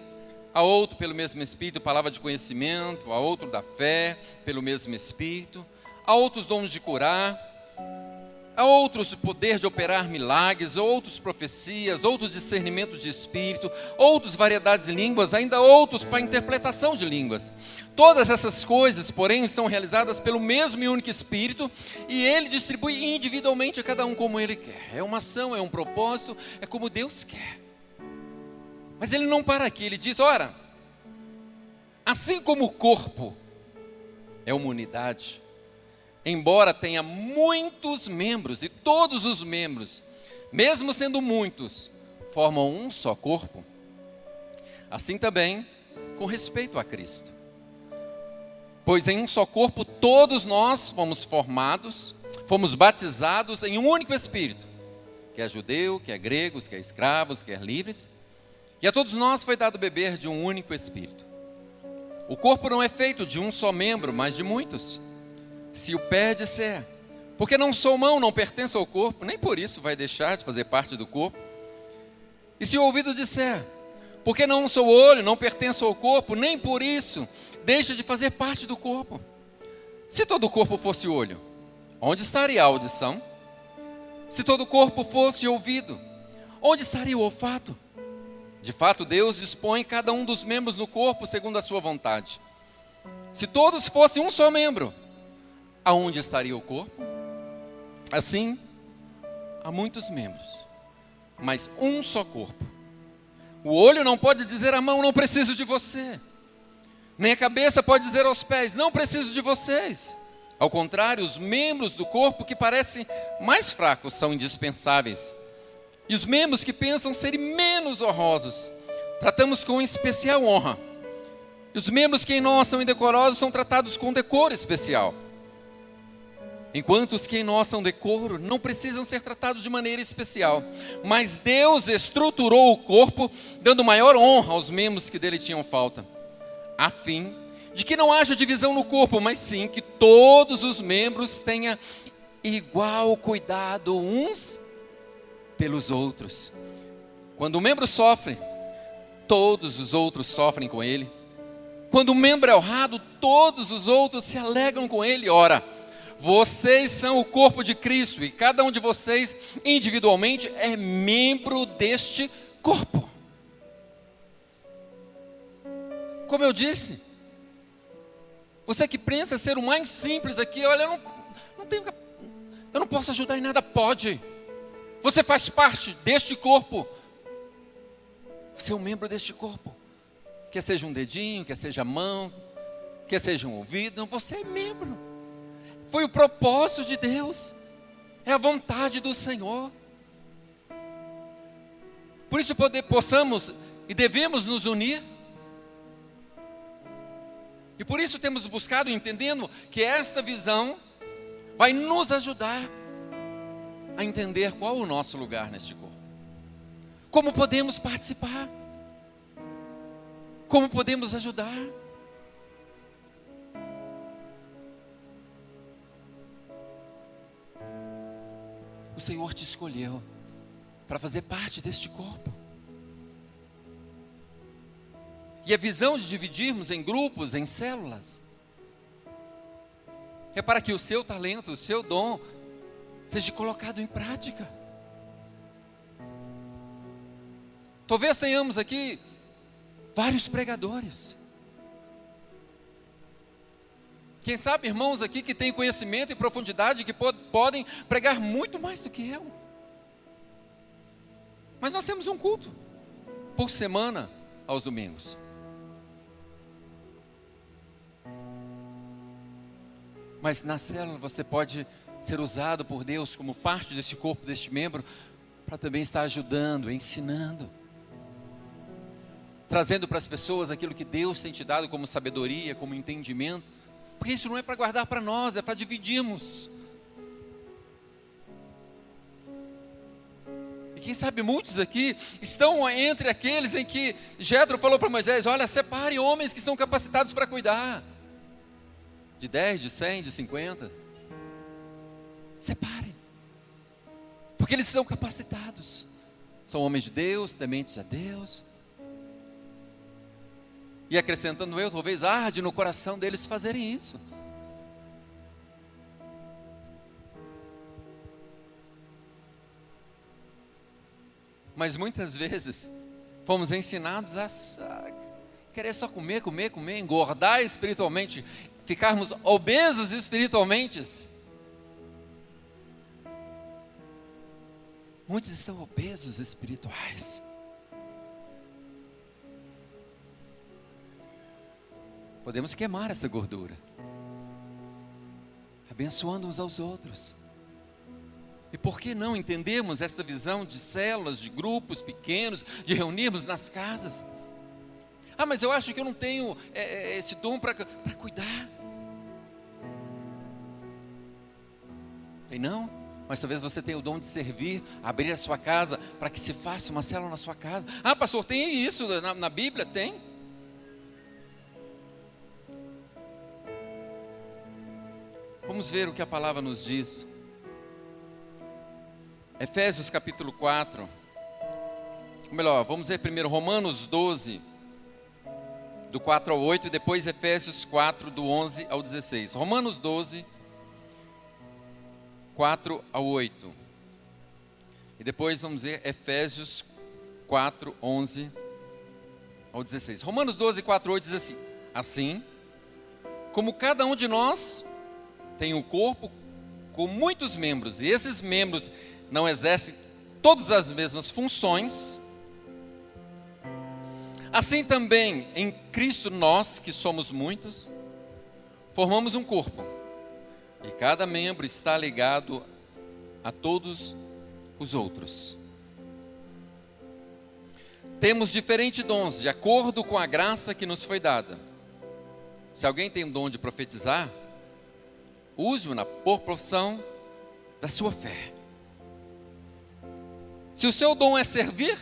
a outro, pelo mesmo Espírito, palavra de conhecimento, a outro da fé, pelo mesmo Espírito, a outros dons de curar, a outros o poder de operar milagres, outros profecias, outros discernimento de espírito, outros variedades de línguas, ainda outros para interpretação de línguas. Todas essas coisas, porém, são realizadas pelo mesmo e único Espírito, e Ele distribui individualmente a cada um como Ele quer. É uma ação, é um propósito, é como Deus quer. Mas Ele não para aqui, Ele diz: ora, assim como o corpo é uma unidade, embora tenha muitos membros, e todos os membros, mesmo sendo muitos, formam um só corpo, assim também com respeito a Cristo. Pois em um só corpo todos nós fomos formados, fomos batizados em um único Espírito, quer judeu, quer gregos, quer escravos, quer livres, e a todos nós foi dado beber de um único Espírito. O corpo não é feito de um só membro, mas de muitos. Se o pé disser, porque não sou mão, não pertenço ao corpo, nem por isso vai deixar de fazer parte do corpo. E se o ouvido disser, porque não sou olho, não pertenço ao corpo, nem por isso deixa de fazer parte do corpo. Se todo o corpo fosse olho, onde estaria a audição? Se todo o corpo fosse ouvido, onde estaria o olfato? De fato, Deus dispõe cada um dos membros no corpo segundo a sua vontade. Se todos fossem um só membro, aonde estaria o corpo? Assim, há muitos membros, mas um só corpo. O olho não pode dizer à mão, não preciso de você. Nem a cabeça pode dizer aos pés, não preciso de vocês. Ao contrário, os membros do corpo que parecem mais fracos são indispensáveis. E os membros que pensam serem menos honrosos, tratamos com especial honra. E os membros que em nós são indecorosos são tratados com decoro especial. Enquanto os que em nós são decoro não precisam ser tratados de maneira especial. Mas Deus estruturou o corpo, dando maior honra aos membros que dele tinham falta, a fim de que não haja divisão no corpo, mas sim que todos os membros tenham igual cuidado uns pelos outros. Quando um membro sofre, todos os outros sofrem com ele. Quando um membro é honrado, todos os outros se alegram com ele. Ora, vocês são o corpo de Cristo e cada um de vocês individualmente é membro deste corpo. Como eu disse, você que pensa ser o mais simples aqui, olha, eu não posso ajudar em nada, pode. Você faz parte deste corpo. Você é um membro deste corpo. Quer seja um dedinho, quer seja a mão, quer seja um ouvido, você é membro. Foi o propósito de Deus, é a vontade do Senhor. Por isso possamos e devemos nos unir. E por isso temos buscado, entendendo que esta visão vai nos ajudar a entender qual o nosso lugar neste corpo. Como podemos participar? Como podemos ajudar? O Senhor te escolheu para fazer parte deste corpo. E a visão de dividirmos em grupos, em células, é para que o seu talento, o seu dom, seja colocado em prática. Talvez tenhamos aqui vários pregadores. Quem sabe irmãos aqui que têm conhecimento e profundidade, que podem pregar muito mais do que eu. Mas nós temos um culto por semana aos domingos. Mas na célula você pode ser usado por Deus como parte desse corpo, deste membro, para também estar ajudando, ensinando, trazendo para as pessoas aquilo que Deus tem te dado como sabedoria, como entendimento. Porque isso não é para guardar para nós, é para dividirmos. E quem sabe muitos aqui estão entre aqueles em que Jetro falou para Moisés: olha, separe homens que estão capacitados para cuidar. De 10, de 100, de 50. Separem. Porque eles são capacitados. São homens de Deus, tementes a Deus. E acrescentando eu, talvez arde no coração deles fazerem isso. Mas muitas vezes fomos ensinados a querer só comer, engordar espiritualmente, ficarmos obesos espiritualmente. Muitos estão obesos espirituais. Podemos queimar essa gordura, abençoando uns aos outros. E por que não entendermos esta visão de células, de grupos pequenos, de reunirmos nas casas? Ah, mas eu acho que eu não tenho esse dom para cuidar. Tem não? Mas talvez você tenha o dom de servir, abrir a sua casa para que se faça uma célula na sua casa. Ah, pastor, tem isso na Bíblia? Tem. Vamos ver o que a palavra nos diz. Efésios capítulo 4. Ou melhor, vamos ver primeiro Romanos 12, do 4 ao 8, e depois Efésios 4, do 11 ao 16. Romanos 12, 4 ao 8. E depois vamos ver Efésios 4, 11 ao 16. Romanos 12, 4 ao 8 diz assim: assim, como cada um de nós tem um corpo com muitos membros, e esses membros não exercem todas as mesmas funções, assim também em Cristo nós, que somos muitos, formamos um corpo, e cada membro está ligado a todos os outros. Temos diferentes dons, de acordo com a graça que nos foi dada. Se alguém tem o dom de profetizar, use-o na proporção da sua fé. Se o seu dom é servir,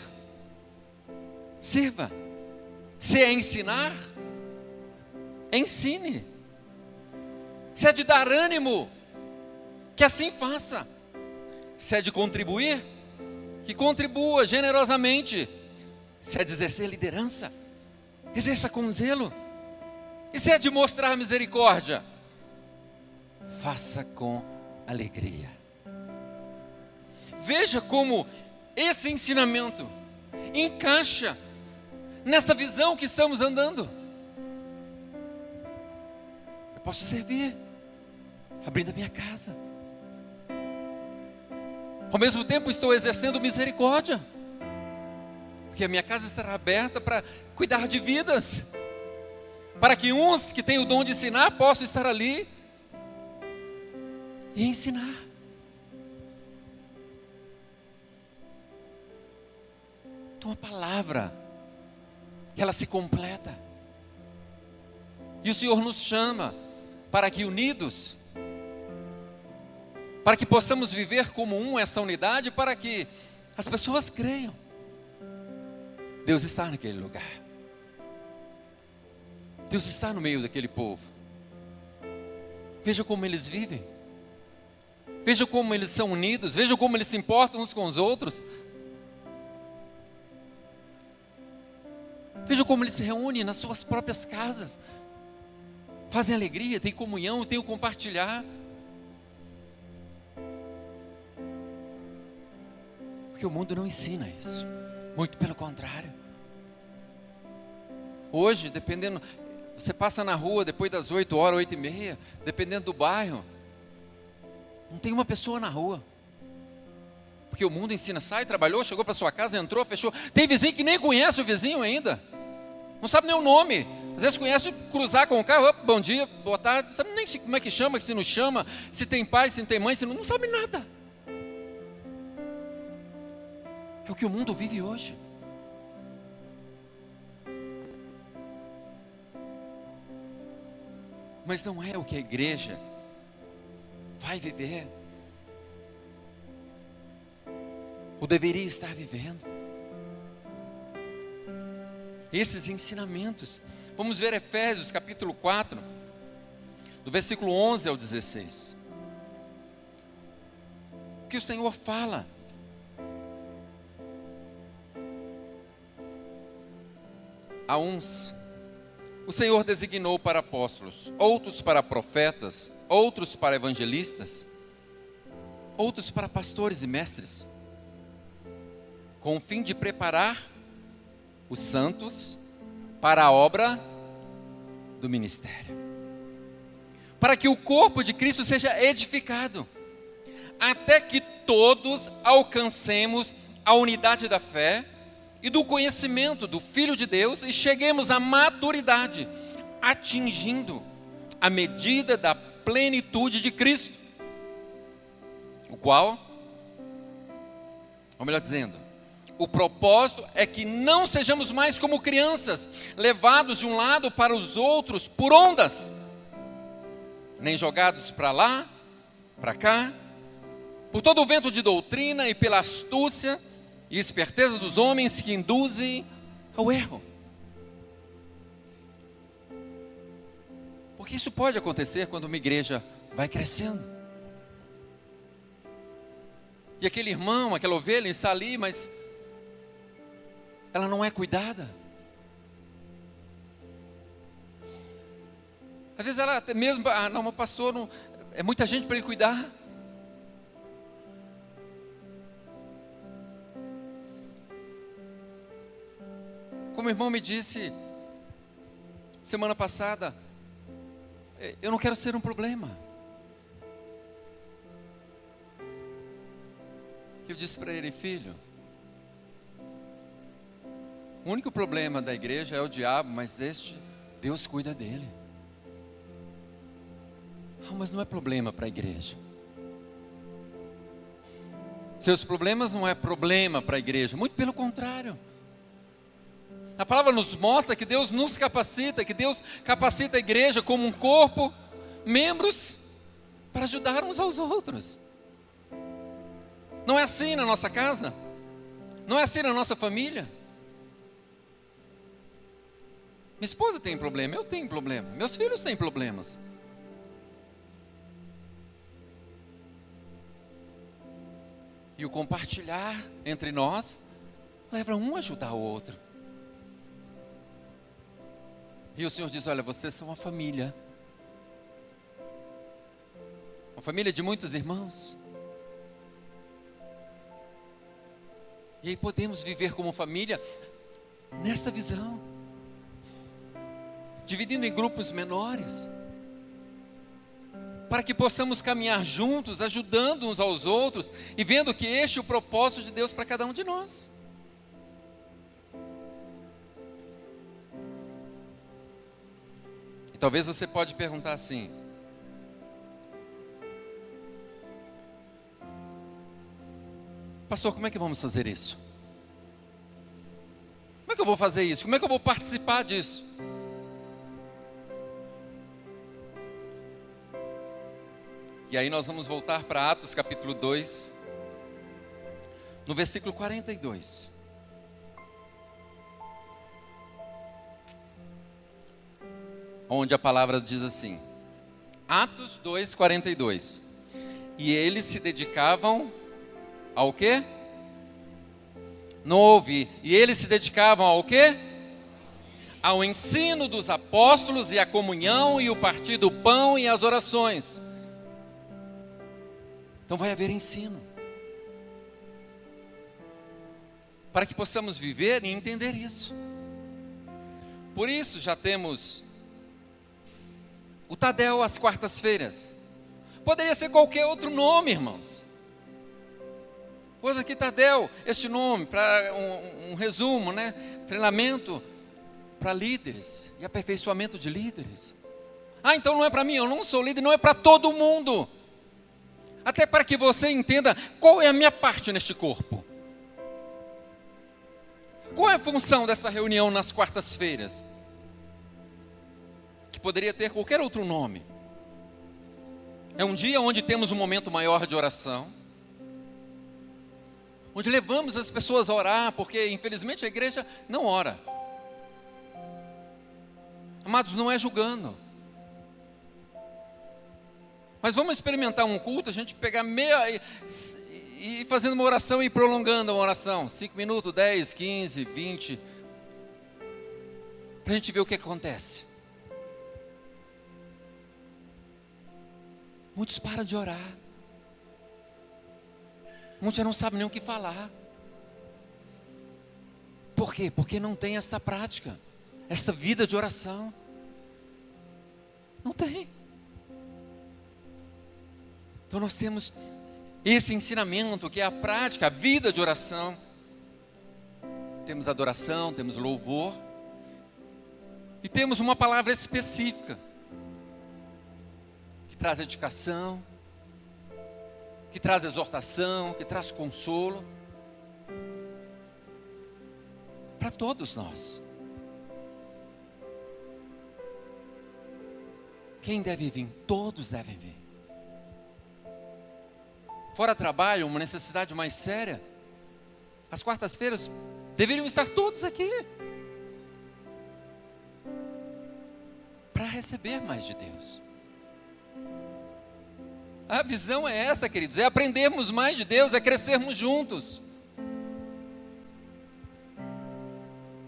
sirva. Se é ensinar, ensine. Se é de dar ânimo, que assim faça. Se é de contribuir, que contribua generosamente. Se é de exercer liderança, exerça com zelo. E se é de mostrar misericórdia, faça com alegria. Veja como esse ensinamento encaixa nessa visão que estamos andando. Eu posso servir, abrindo a minha casa. Ao mesmo tempo estou exercendo misericórdia, porque a minha casa estará aberta para cuidar de vidas, para que uns que têm o dom de ensinar possam estar ali e ensinar. Então a palavra, ela se completa. E o Senhor nos chama para que unidos, para que possamos viver como um essa unidade, para que as pessoas creiam. Deus está naquele lugar. Deus está no meio daquele povo. Veja como eles vivem. Veja como eles são unidos. Veja como eles se importam uns com os outros. Veja como eles se reúnem nas suas próprias casas. Fazem alegria, tem comunhão, tem o compartilhar. Porque o mundo não ensina isso. Muito pelo contrário. Hoje, dependendo, você passa na rua depois das 8 horas, 8h30, dependendo do bairro, não tem uma pessoa na rua. Porque o mundo ensina, sai, trabalhou, chegou para sua casa, entrou, fechou. Tem vizinho que nem conhece o vizinho ainda. Não sabe nem o nome. Às vezes conhece cruzar com o carro, bom dia, boa tarde. Não sabe nem como é que chama, se não chama, se tem pai, se não tem mãe, se não sabe nada. É o que o mundo vive hoje. Mas não é o que a igreja vai viver. Ou deveria estar vivendo. Esses ensinamentos. Vamos ver Efésios capítulo 4, do versículo 11 ao 16. O que o Senhor fala? A uns o Senhor designou para apóstolos, outros para profetas, outros para evangelistas, outros para pastores e mestres, com o fim de preparar os santos para a obra do ministério, para que o corpo de Cristo seja edificado, até que todos alcancemos a unidade da fé e do conhecimento do Filho de Deus e cheguemos à maturidade, atingindo a medida da plenitude de Cristo, o qual, ou melhor dizendo, o propósito é que não sejamos mais como crianças, levados de um lado para os outros por ondas, nem jogados para lá, para cá, por todo o vento de doutrina e pela astúcia e esperteza dos homens que induzem ao erro. Porque isso pode acontecer quando uma igreja vai crescendo. E aquele irmão, aquela ovelha está ali, mas ela não é cuidada. Às vezes ela até mesmo, não, meu pastor, não, é muita gente para ele cuidar. Como o irmão me disse semana passada, eu não quero ser um problema. Eu disse para ele, filho, o único problema da igreja é o diabo, mas Deus cuida dele. Mas não é problema para a igreja. Seus problemas não é problema para a igreja, muito pelo contrário. A palavra nos mostra que Deus nos capacita, que Deus capacita a igreja como um corpo, membros, para ajudar uns aos outros. Não é assim na nossa casa? Não é assim na nossa família? Minha esposa tem problema, eu tenho problema, meus filhos têm problemas. E o compartilhar entre nós leva um a ajudar o outro. E o Senhor diz, olha, vocês são uma família de muitos irmãos. E aí podemos viver como família nesta visão, dividindo em grupos menores, para que possamos caminhar juntos, ajudando uns aos outros e vendo que este é o propósito de Deus para cada um de nós. E talvez você pode perguntar assim, pastor, como é que vamos fazer isso? Como é que eu vou fazer isso? Como é que eu vou participar disso? E aí nós vamos voltar para Atos capítulo 2, no versículo 42. Onde a palavra diz assim, Atos 2, 42. E eles se dedicavam ao quê? Não ouvi. E eles se dedicavam ao quê? ao ensino dos apóstolos e à comunhão e o partir do pão e as orações. Então vai haver ensino, para que possamos viver e entender isso. Por isso já temos o Tadel às quartas-feiras. Poderia ser qualquer outro nome, irmãos. Pois aqui Tadel, este nome, para um resumo, né? Treinamento para líderes e aperfeiçoamento de líderes. Ah, então não é para mim, eu não sou líder, não é para todo mundo. Até para que você entenda qual é a minha parte neste corpo. Qual é a função dessa reunião nas quartas-feiras? Que poderia ter qualquer outro nome. É um dia onde temos um momento maior de oração, onde levamos as pessoas a orar, porque infelizmente a igreja não ora. Amados, não é julgando. Mas vamos experimentar um culto, a gente pegar meia e fazendo uma oração e prolongando uma oração. 5 minutos, 10, 15, 20. Para a gente ver o que acontece. Muitos param de orar. Muitos já não sabem nem o que falar. Por quê? Porque não tem essa prática, essa vida de oração. Não tem. Então nós temos esse ensinamento que é a prática, a vida de oração. Temos adoração, temos louvor. E temos uma palavra específica, que traz edificação, que traz exortação, que traz consolo. Para todos nós. Quem deve vir? Todos devem vir. Fora trabalho, uma necessidade mais séria, as quartas-feiras deveriam estar todos aqui, para receber mais de Deus. A visão é essa, queridos, é aprendermos mais de Deus, é crescermos juntos.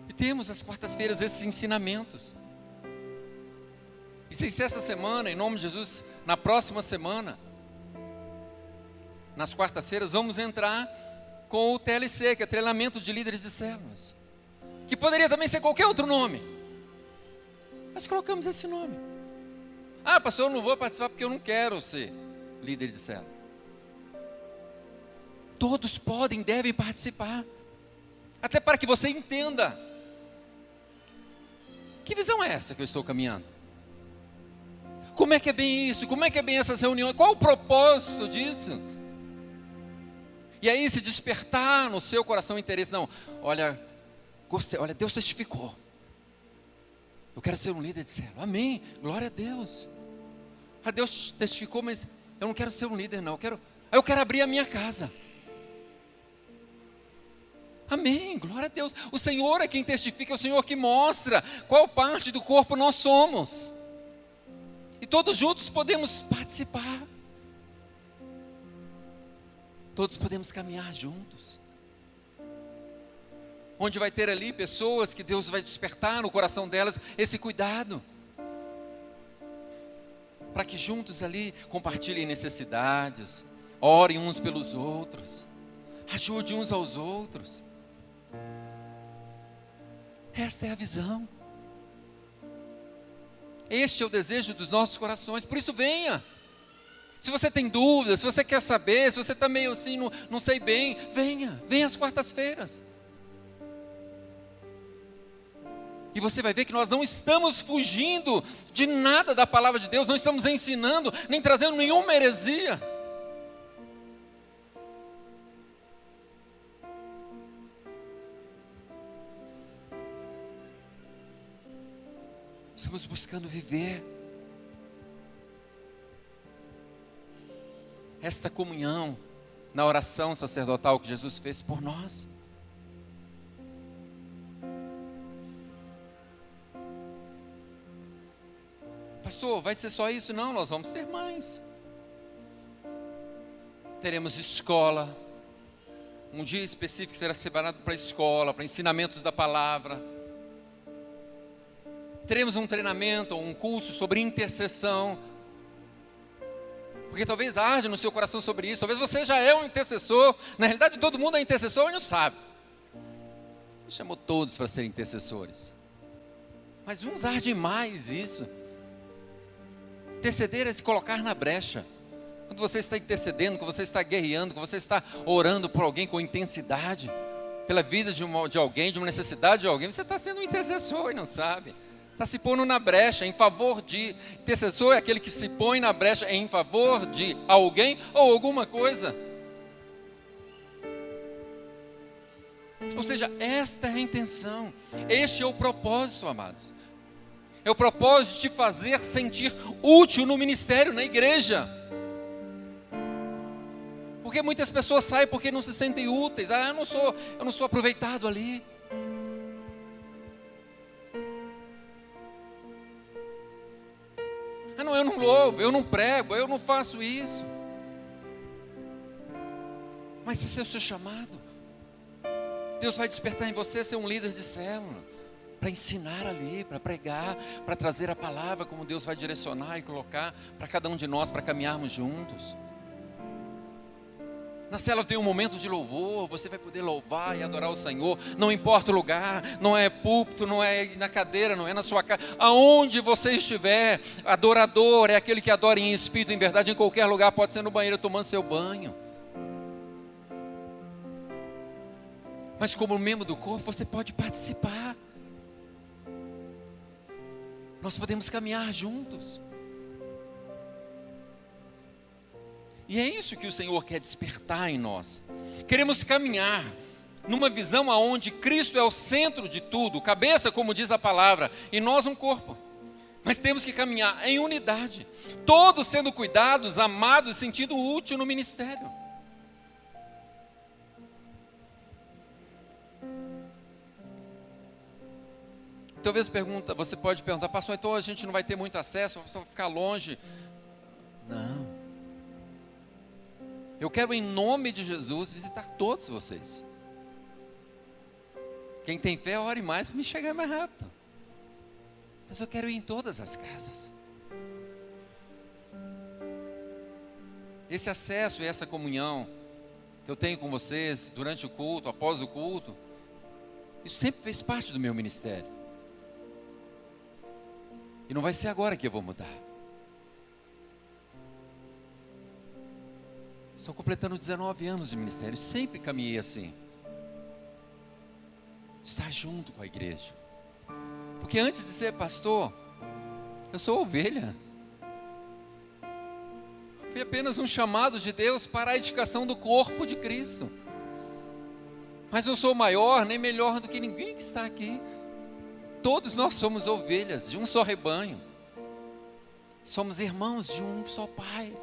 E temos às quartas-feiras esses ensinamentos. E se essa semana, em nome de Jesus, na próxima semana, nas quartas-feiras, vamos entrar com o TLC, que é treinamento de líderes de células, que poderia também ser qualquer outro nome, mas colocamos esse nome. Ah, pastor, eu não vou participar porque eu não quero ser líder de célula. Todos podem, devem participar, até para que você entenda que visão é essa que eu estou caminhando. Como é que é bem isso? Como é que é bem essas reuniões? Qual o propósito disso? E aí se despertar no seu coração interesse. Não, olha, gostei, olha, Deus testificou. Eu quero ser um líder de célula. Amém, glória a Deus. Ah, Deus testificou, mas eu não quero ser um líder não. Eu quero abrir a minha casa. Amém, glória a Deus. O Senhor é quem testifica, é o Senhor que mostra qual parte do corpo nós somos. E todos juntos podemos participar. Todos podemos caminhar juntos. Onde vai ter ali pessoas que Deus vai despertar no coração delas esse cuidado. Para que juntos ali compartilhem necessidades, orem uns pelos outros, ajudem uns aos outros. Esta é a visão. Este é o desejo dos nossos corações, por isso venha. Se você tem dúvidas, se você quer saber, se você está meio assim, não sei bem, venha às quartas-feiras. E você vai ver que nós não estamos fugindo de nada da palavra de Deus, não estamos ensinando, nem trazendo nenhuma heresia. Estamos buscando viver esta comunhão na oração sacerdotal que Jesus fez por nós. Pastor, vai ser só isso? Não, nós vamos ter mais. Teremos escola, um dia específico será separado para a escola, para ensinamentos da palavra. teremos um treinamento ou um curso sobre intercessão, porque talvez arde no seu coração sobre isso. Talvez você já é um intercessor. Na realidade, todo mundo é intercessor e não sabe. Ele chamou todos para serem intercessores, mas uns ardem mais isso. Interceder é se colocar na brecha. Quando você está intercedendo, quando você está guerreando, quando você está orando por alguém com intensidade, pela vida de alguém, de uma necessidade de alguém, você está sendo um intercessor e não sabe. Está se pondo na brecha em favor de. Intercessor é aquele que se põe na brecha em favor de alguém ou alguma coisa. Ou seja, esta é a intenção, este é o propósito, amados. É o propósito de te fazer sentir útil no ministério, na igreja. Porque muitas pessoas saem porque não se sentem úteis. Eu não sou aproveitado ali. Não, eu não louvo, eu não prego, eu não faço isso. Mas esse é o seu chamado. Deus vai despertar em você ser um líder de célula, para ensinar ali, para pregar, para trazer a palavra como Deus vai direcionar e colocar para cada um de nós, para caminharmos juntos. Na célula tem um momento de louvor, você vai poder louvar e adorar o Senhor, não importa o lugar, não é púlpito, não é na cadeira, não é na sua casa, aonde você estiver, adorador é aquele que adora em espírito, em verdade, em qualquer lugar, pode ser no banheiro tomando seu banho. Mas como membro do corpo, você pode participar. Nós podemos caminhar juntos. E é isso que o Senhor quer despertar em nós. Queremos caminhar numa visão onde Cristo é o centro de tudo, cabeça, como diz a palavra, e nós um corpo. Mas temos que caminhar em unidade, todos sendo cuidados, amados, sentindo útil no ministério. Talvez você pode perguntar, pastor, então a gente não vai ter muito acesso, só vai ficar longe. Não. Eu quero, em nome de Jesus, visitar todos vocês. Quem tem fé, ore mais para me chegar mais rápido. Mas eu quero ir em todas as casas. Esse acesso e essa comunhão que eu tenho com vocês durante o culto, após o culto, isso sempre fez parte do meu ministério. E não vai ser agora que eu vou mudar. Estou completando 19 anos de ministério, sempre caminhei assim. Estar junto com a igreja. Porque antes de ser pastor, eu sou ovelha. Foi apenas um chamado de Deus para a edificação do corpo de Cristo. Mas não sou maior nem melhor do que ninguém que está aqui. Todos nós somos ovelhas de um só rebanho. Somos irmãos de um só Pai.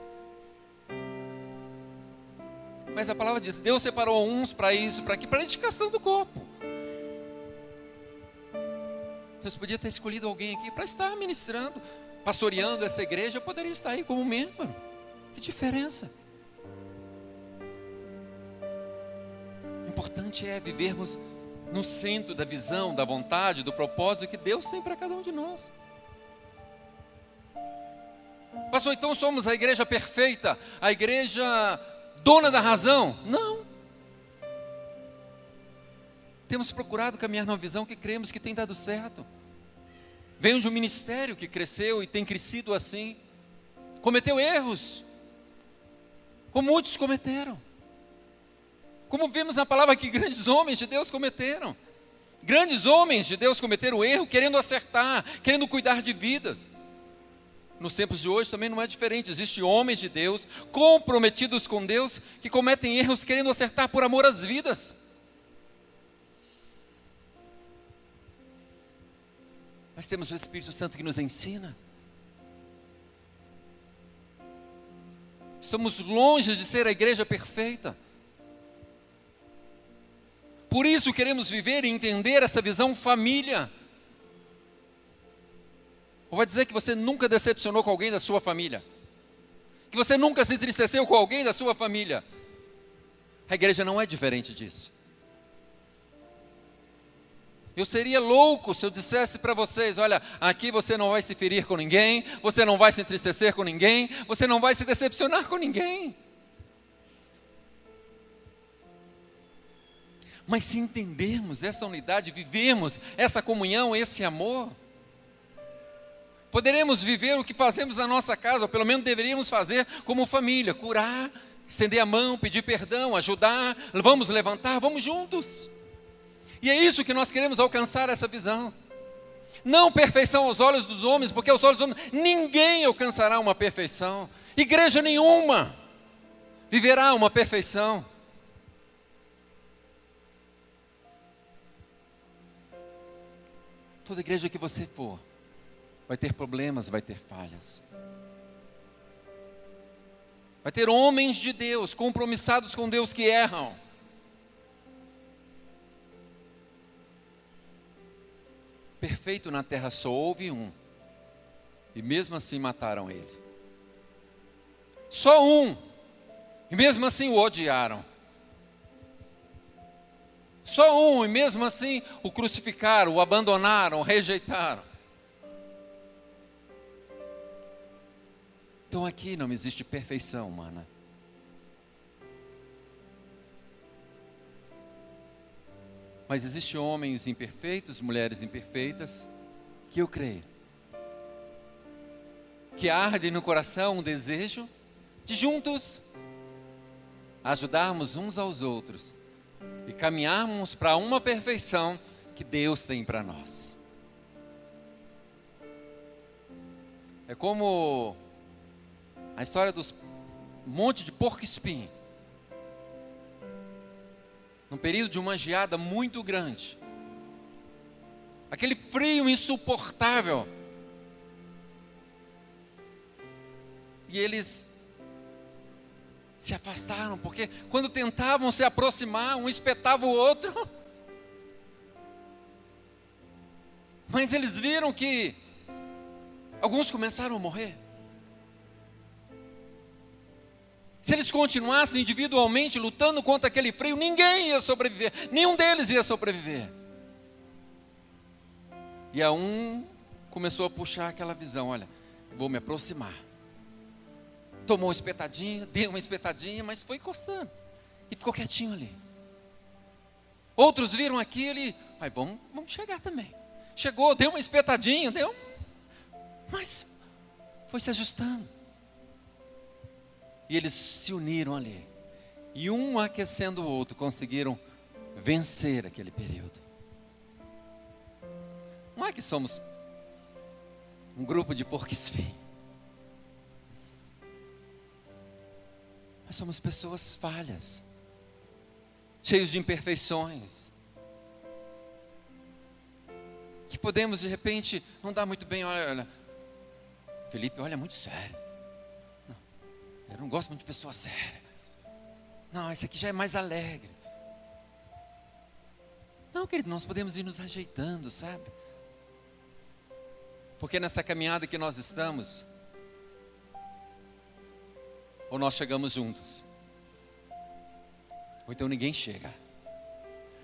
Mas a palavra diz, Deus separou uns para isso, para quê? Para a edificação do corpo. Deus podia ter escolhido alguém aqui para estar ministrando, pastoreando essa igreja, eu poderia estar aí como membro. Que diferença? O importante é vivermos no centro da visão, da vontade, do propósito que Deus tem para cada um de nós. Pastor, então somos a igreja perfeita, a igreja dona da razão? Não. Temos procurado caminhar numa visão que cremos que tem dado certo. Venho de um ministério que cresceu e tem crescido assim. Cometeu erros, como muitos cometeram. Como vimos na palavra que grandes homens de Deus cometeram. Grandes homens de Deus cometeram erro, querendo acertar, querendo cuidar de vidas. Nos tempos de hoje também não é diferente. Existem homens de Deus, comprometidos com Deus, que cometem erros querendo acertar por amor às vidas. Mas temos o Espírito Santo que nos ensina. Estamos longe de ser a igreja perfeita. Por isso queremos viver e entender essa visão família. Ou vai dizer que você nunca decepcionou com alguém da sua família? Que você nunca se entristeceu com alguém da sua família? A igreja não é diferente disso. Eu seria louco se eu dissesse para vocês: olha, aqui você não vai se ferir com ninguém, você não vai se entristecer com ninguém, você não vai se decepcionar com ninguém. Mas se entendermos essa unidade, vivermos essa comunhão, esse amor, poderemos viver o que fazemos na nossa casa, ou pelo menos deveríamos fazer como família: curar, estender a mão, pedir perdão, ajudar, vamos levantar, vamos juntos. E é isso que nós queremos alcançar, essa visão. Não perfeição aos olhos dos homens, porque aos olhos dos homens ninguém alcançará uma perfeição. Igreja nenhuma viverá uma perfeição. Toda igreja que você for vai ter problemas, vai ter falhas. Vai ter homens de Deus, compromissados com Deus, que erram. Perfeito na terra só houve um, e mesmo assim mataram ele. Só um, e mesmo assim o odiaram. Só um, e mesmo assim o crucificaram, o abandonaram, o rejeitaram. Então aqui não existe perfeição humana. Mas existem homens imperfeitos, mulheres imperfeitas, que eu creio, que arde no coração um desejo de juntos ajudarmos uns aos outros e caminharmos para uma perfeição que Deus tem para nós. É como a história dos monte de porco-espinho. Num período de uma geada muito grande, aquele frio insuportável, e eles se afastaram, porque quando tentavam se aproximar, um espetava o outro. Mas eles viram que alguns começaram a morrer. Se eles continuassem individualmente lutando contra aquele frio, ninguém ia sobreviver, nenhum deles ia sobreviver. E a um começou a puxar aquela visão: olha, vou me aproximar. Tomou uma espetadinha, deu uma espetadinha, mas foi encostando e ficou quietinho ali. Outros viram aquilo e vamos chegar também. Chegou, deu uma espetadinha, mas foi se ajustando. E eles se uniram ali. E um aquecendo o outro, conseguiram vencer aquele período. Não é que somos um grupo de porco-espinho. Nós somos pessoas falhas, cheios de imperfeições, que podemos de repente não dar muito bem. Olha, Felipe, olha, é muito sério. Não, eu não gosto muito de pessoa séria. Não, esse aqui já é mais alegre. Não, querido, nós podemos ir nos ajeitando, sabe? Porque nessa caminhada que nós estamos, ou nós chegamos juntos, ou então ninguém chega.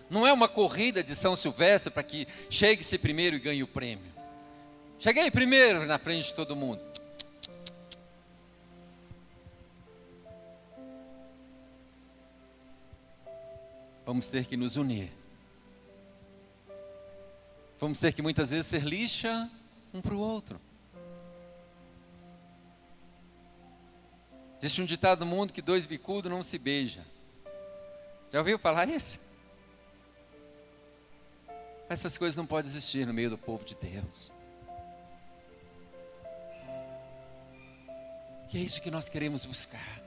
Não é uma corrida de São Silvestre para que chegue-se primeiro e ganhe o prêmio. Cheguei primeiro na frente de todo mundo. Vamos ter que nos unir. Vamos ter que muitas vezes ser lixa um para o outro. Existe um ditado no mundo que 2 bicudos não se beijam. Já ouviu falar isso? Essas coisas não podem existir no meio do povo de Deus. E é isso que nós queremos buscar.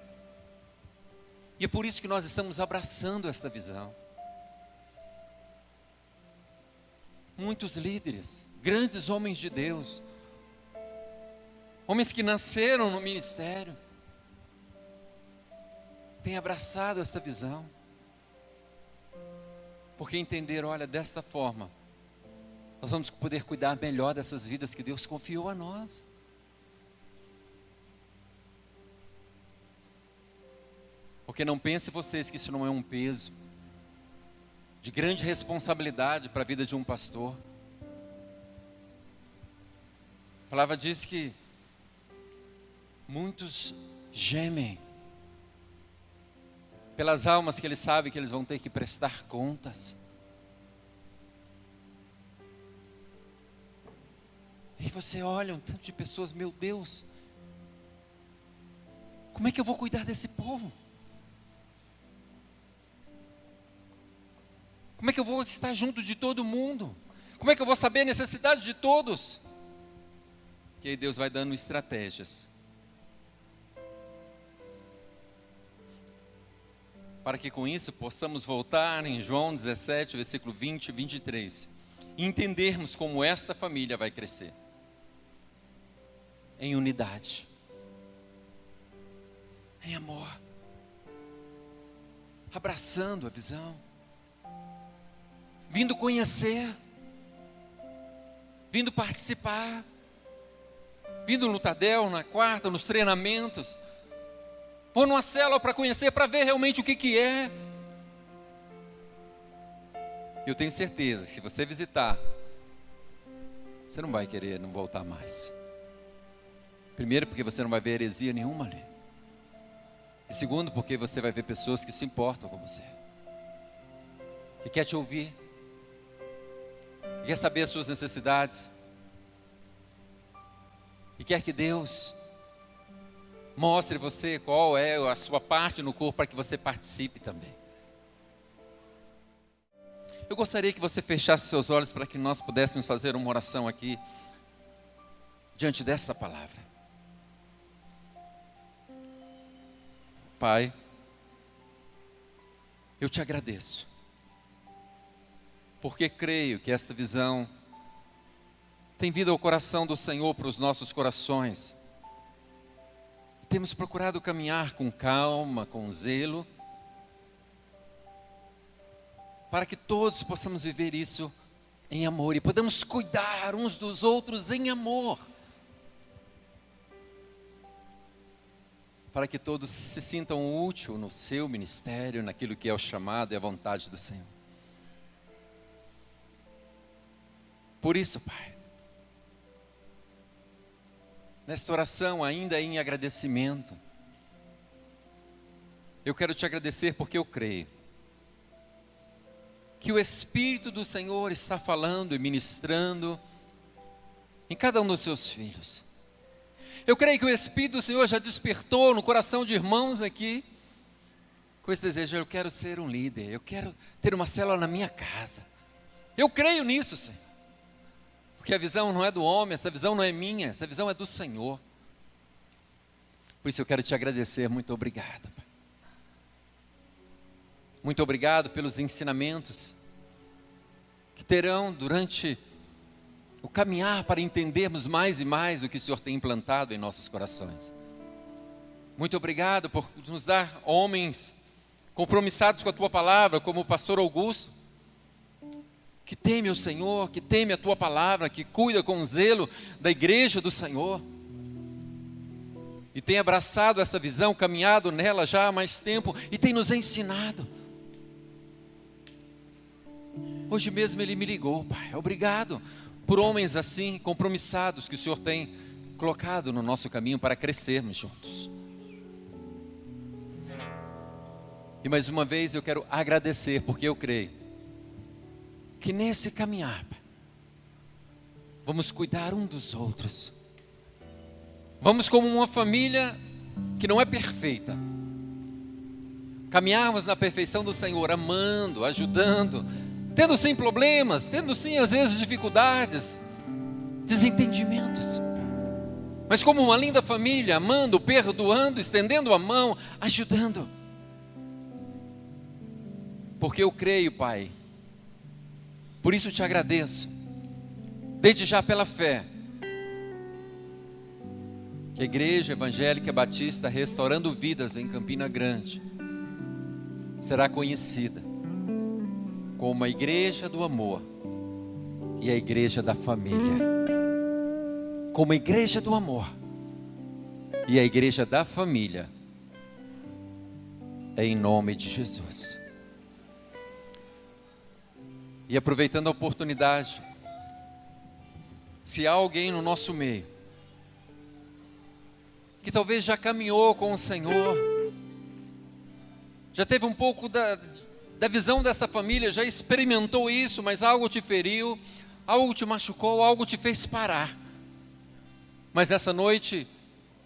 E é por isso que nós estamos abraçando esta visão. Muitos líderes, grandes homens de Deus, homens que nasceram no ministério, têm abraçado esta visão, porque entenderam: olha, desta forma, nós vamos poder cuidar melhor dessas vidas que Deus confiou a nós. Porque não pense vocês que isso não é um peso. de grande responsabilidade para a vida de um pastor. A palavra diz que muitos gemem pelas almas que eles sabem que eles vão ter que prestar contas. E você olha um tanto de pessoas, meu Deus, como é que eu vou cuidar desse povo? Como é que eu vou estar junto de todo mundo? Como é que eu vou saber a necessidade de todos? Que aí Deus vai dando estratégias para que com isso possamos voltar em João 17, versículo 20 e 23, e entendermos como esta família vai crescer em unidade, em amor, abraçando a visão, vindo conhecer, vindo participar, vindo no Tadel, na quarta, nos treinamentos. Vou numa célula para conhecer, para ver realmente o que é. Eu tenho certeza, se você visitar, você não vai querer não voltar mais. Primeiro, porque você não vai ver heresia nenhuma ali. E segundo, porque você vai ver pessoas que se importam com você, que quer te ouvir, que quer saber as suas necessidades, e quer que Deus mostre você qual é a sua parte no corpo para que você participe também. Eu gostaria que você fechasse seus olhos para que nós pudéssemos fazer uma oração aqui diante dessa palavra. Pai, eu te agradeço, porque creio que esta visão tem vindo ao coração do Senhor para os nossos corações. Temos procurado caminhar com calma, com zelo, para que todos possamos viver isso em amor e podamos cuidar uns dos outros em amor, para que todos se sintam úteis no seu ministério, naquilo que é o chamado e a vontade do Senhor. Por isso, Pai, nesta oração ainda em agradecimento, eu quero te agradecer porque eu creio que o Espírito do Senhor está falando e ministrando em cada um dos seus filhos. Eu creio que o Espírito do Senhor já despertou no coração de irmãos aqui com esse desejo: eu quero ser um líder, eu quero ter uma célula na minha casa. Eu creio nisso, Senhor, porque a visão não é do homem, essa visão não é minha, essa visão é do Senhor. Por isso eu quero te agradecer. Muito obrigado, Pai. Muito obrigado pelos ensinamentos que terão durante o caminhar para entendermos mais e mais o que o Senhor tem implantado em nossos corações. Muito obrigado por nos dar homens compromissados com a Tua palavra, como o pastor Augusto, que teme o Senhor, que teme a Tua palavra, que cuida com zelo da igreja do Senhor, e tem abraçado essa visão, caminhado nela já há mais tempo, e tem nos ensinado. Hoje mesmo ele me ligou: Pai, obrigado por homens assim, compromissados, que o Senhor tem colocado no nosso caminho para crescermos juntos. E mais uma vez eu quero agradecer, porque eu creio que nesse caminhar, Pai, vamos cuidar um dos outros. Vamos como uma família que não é perfeita, caminharmos na perfeição do Senhor, amando, ajudando, tendo sim problemas, tendo sim às vezes dificuldades, desentendimentos, mas como uma linda família, amando, perdoando, estendendo a mão, ajudando. Porque eu creio, Pai, por isso te agradeço, desde já pela fé, que a Igreja Evangélica Batista Restaurando Vidas em Campina Grande será conhecida como a Igreja do Amor e a Igreja da Família. Como a Igreja do Amor e a Igreja da Família, em nome de Jesus. E aproveitando a oportunidade, se há alguém no nosso meio que talvez já caminhou com o Senhor, já teve um pouco da visão dessa família, já experimentou isso, mas algo te feriu, algo te machucou, algo te fez parar. Mas nessa noite,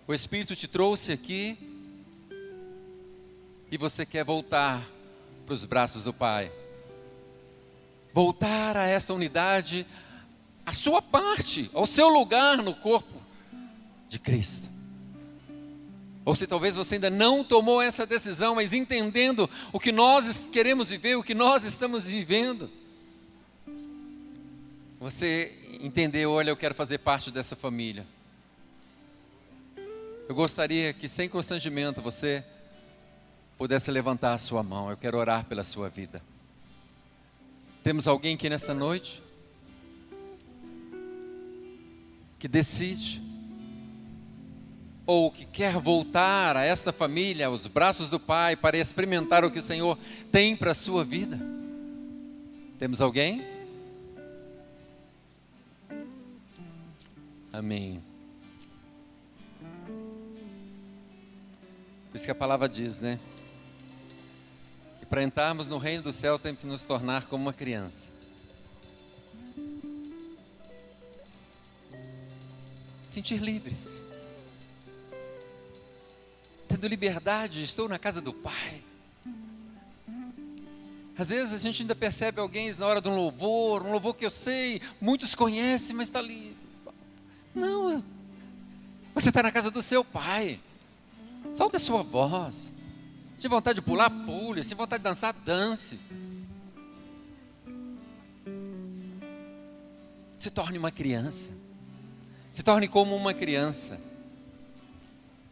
o Espírito te trouxe aqui e você quer voltar para os braços do Pai. Voltar a essa unidade, a sua parte, ao seu lugar no corpo de Cristo. Ou se talvez você ainda não tomou essa decisão, mas entendendo o que nós queremos viver, o que nós estamos vivendo. Você entendeu, olha, eu quero fazer parte dessa família. Eu gostaria que sem constrangimento você pudesse levantar a sua mão. Eu quero orar pela sua vida. Temos alguém aqui nessa noite que decide ou que quer voltar a esta família, aos braços do Pai, para experimentar o que o Senhor tem para a sua vida? Temos alguém? Amém. Por isso que a palavra diz, né? Que para entrarmos no reino do céu temos que nos tornar como uma criança. Sentir livres. Tendo liberdade, estou na casa do Pai. Às vezes a gente ainda percebe alguém na hora de um louvor que eu sei, muitos conhecem, mas está ali. Não, você está na casa do seu Pai. Solte a sua voz. Se vontade de pular, pule. Se vontade de dançar, dance. Se torne uma criança. Se torne como uma criança.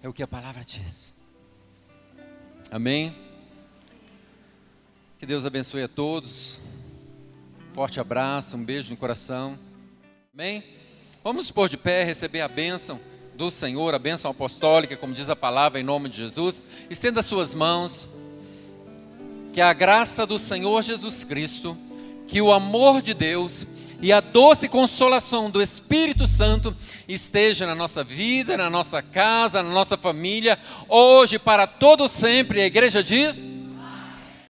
É o que a palavra diz. Amém? Que Deus abençoe a todos. Forte abraço, um beijo no coração. Amém? Vamos nos pôr de pé, receber a bênção do Senhor, a bênção apostólica, como diz a palavra, em nome de Jesus. Estenda suas mãos. Que a graça do Senhor Jesus Cristo, que o amor de Deus e a doce consolação do Espírito Santo esteja na nossa vida, na nossa casa, na nossa família, hoje para todo sempre. A igreja diz...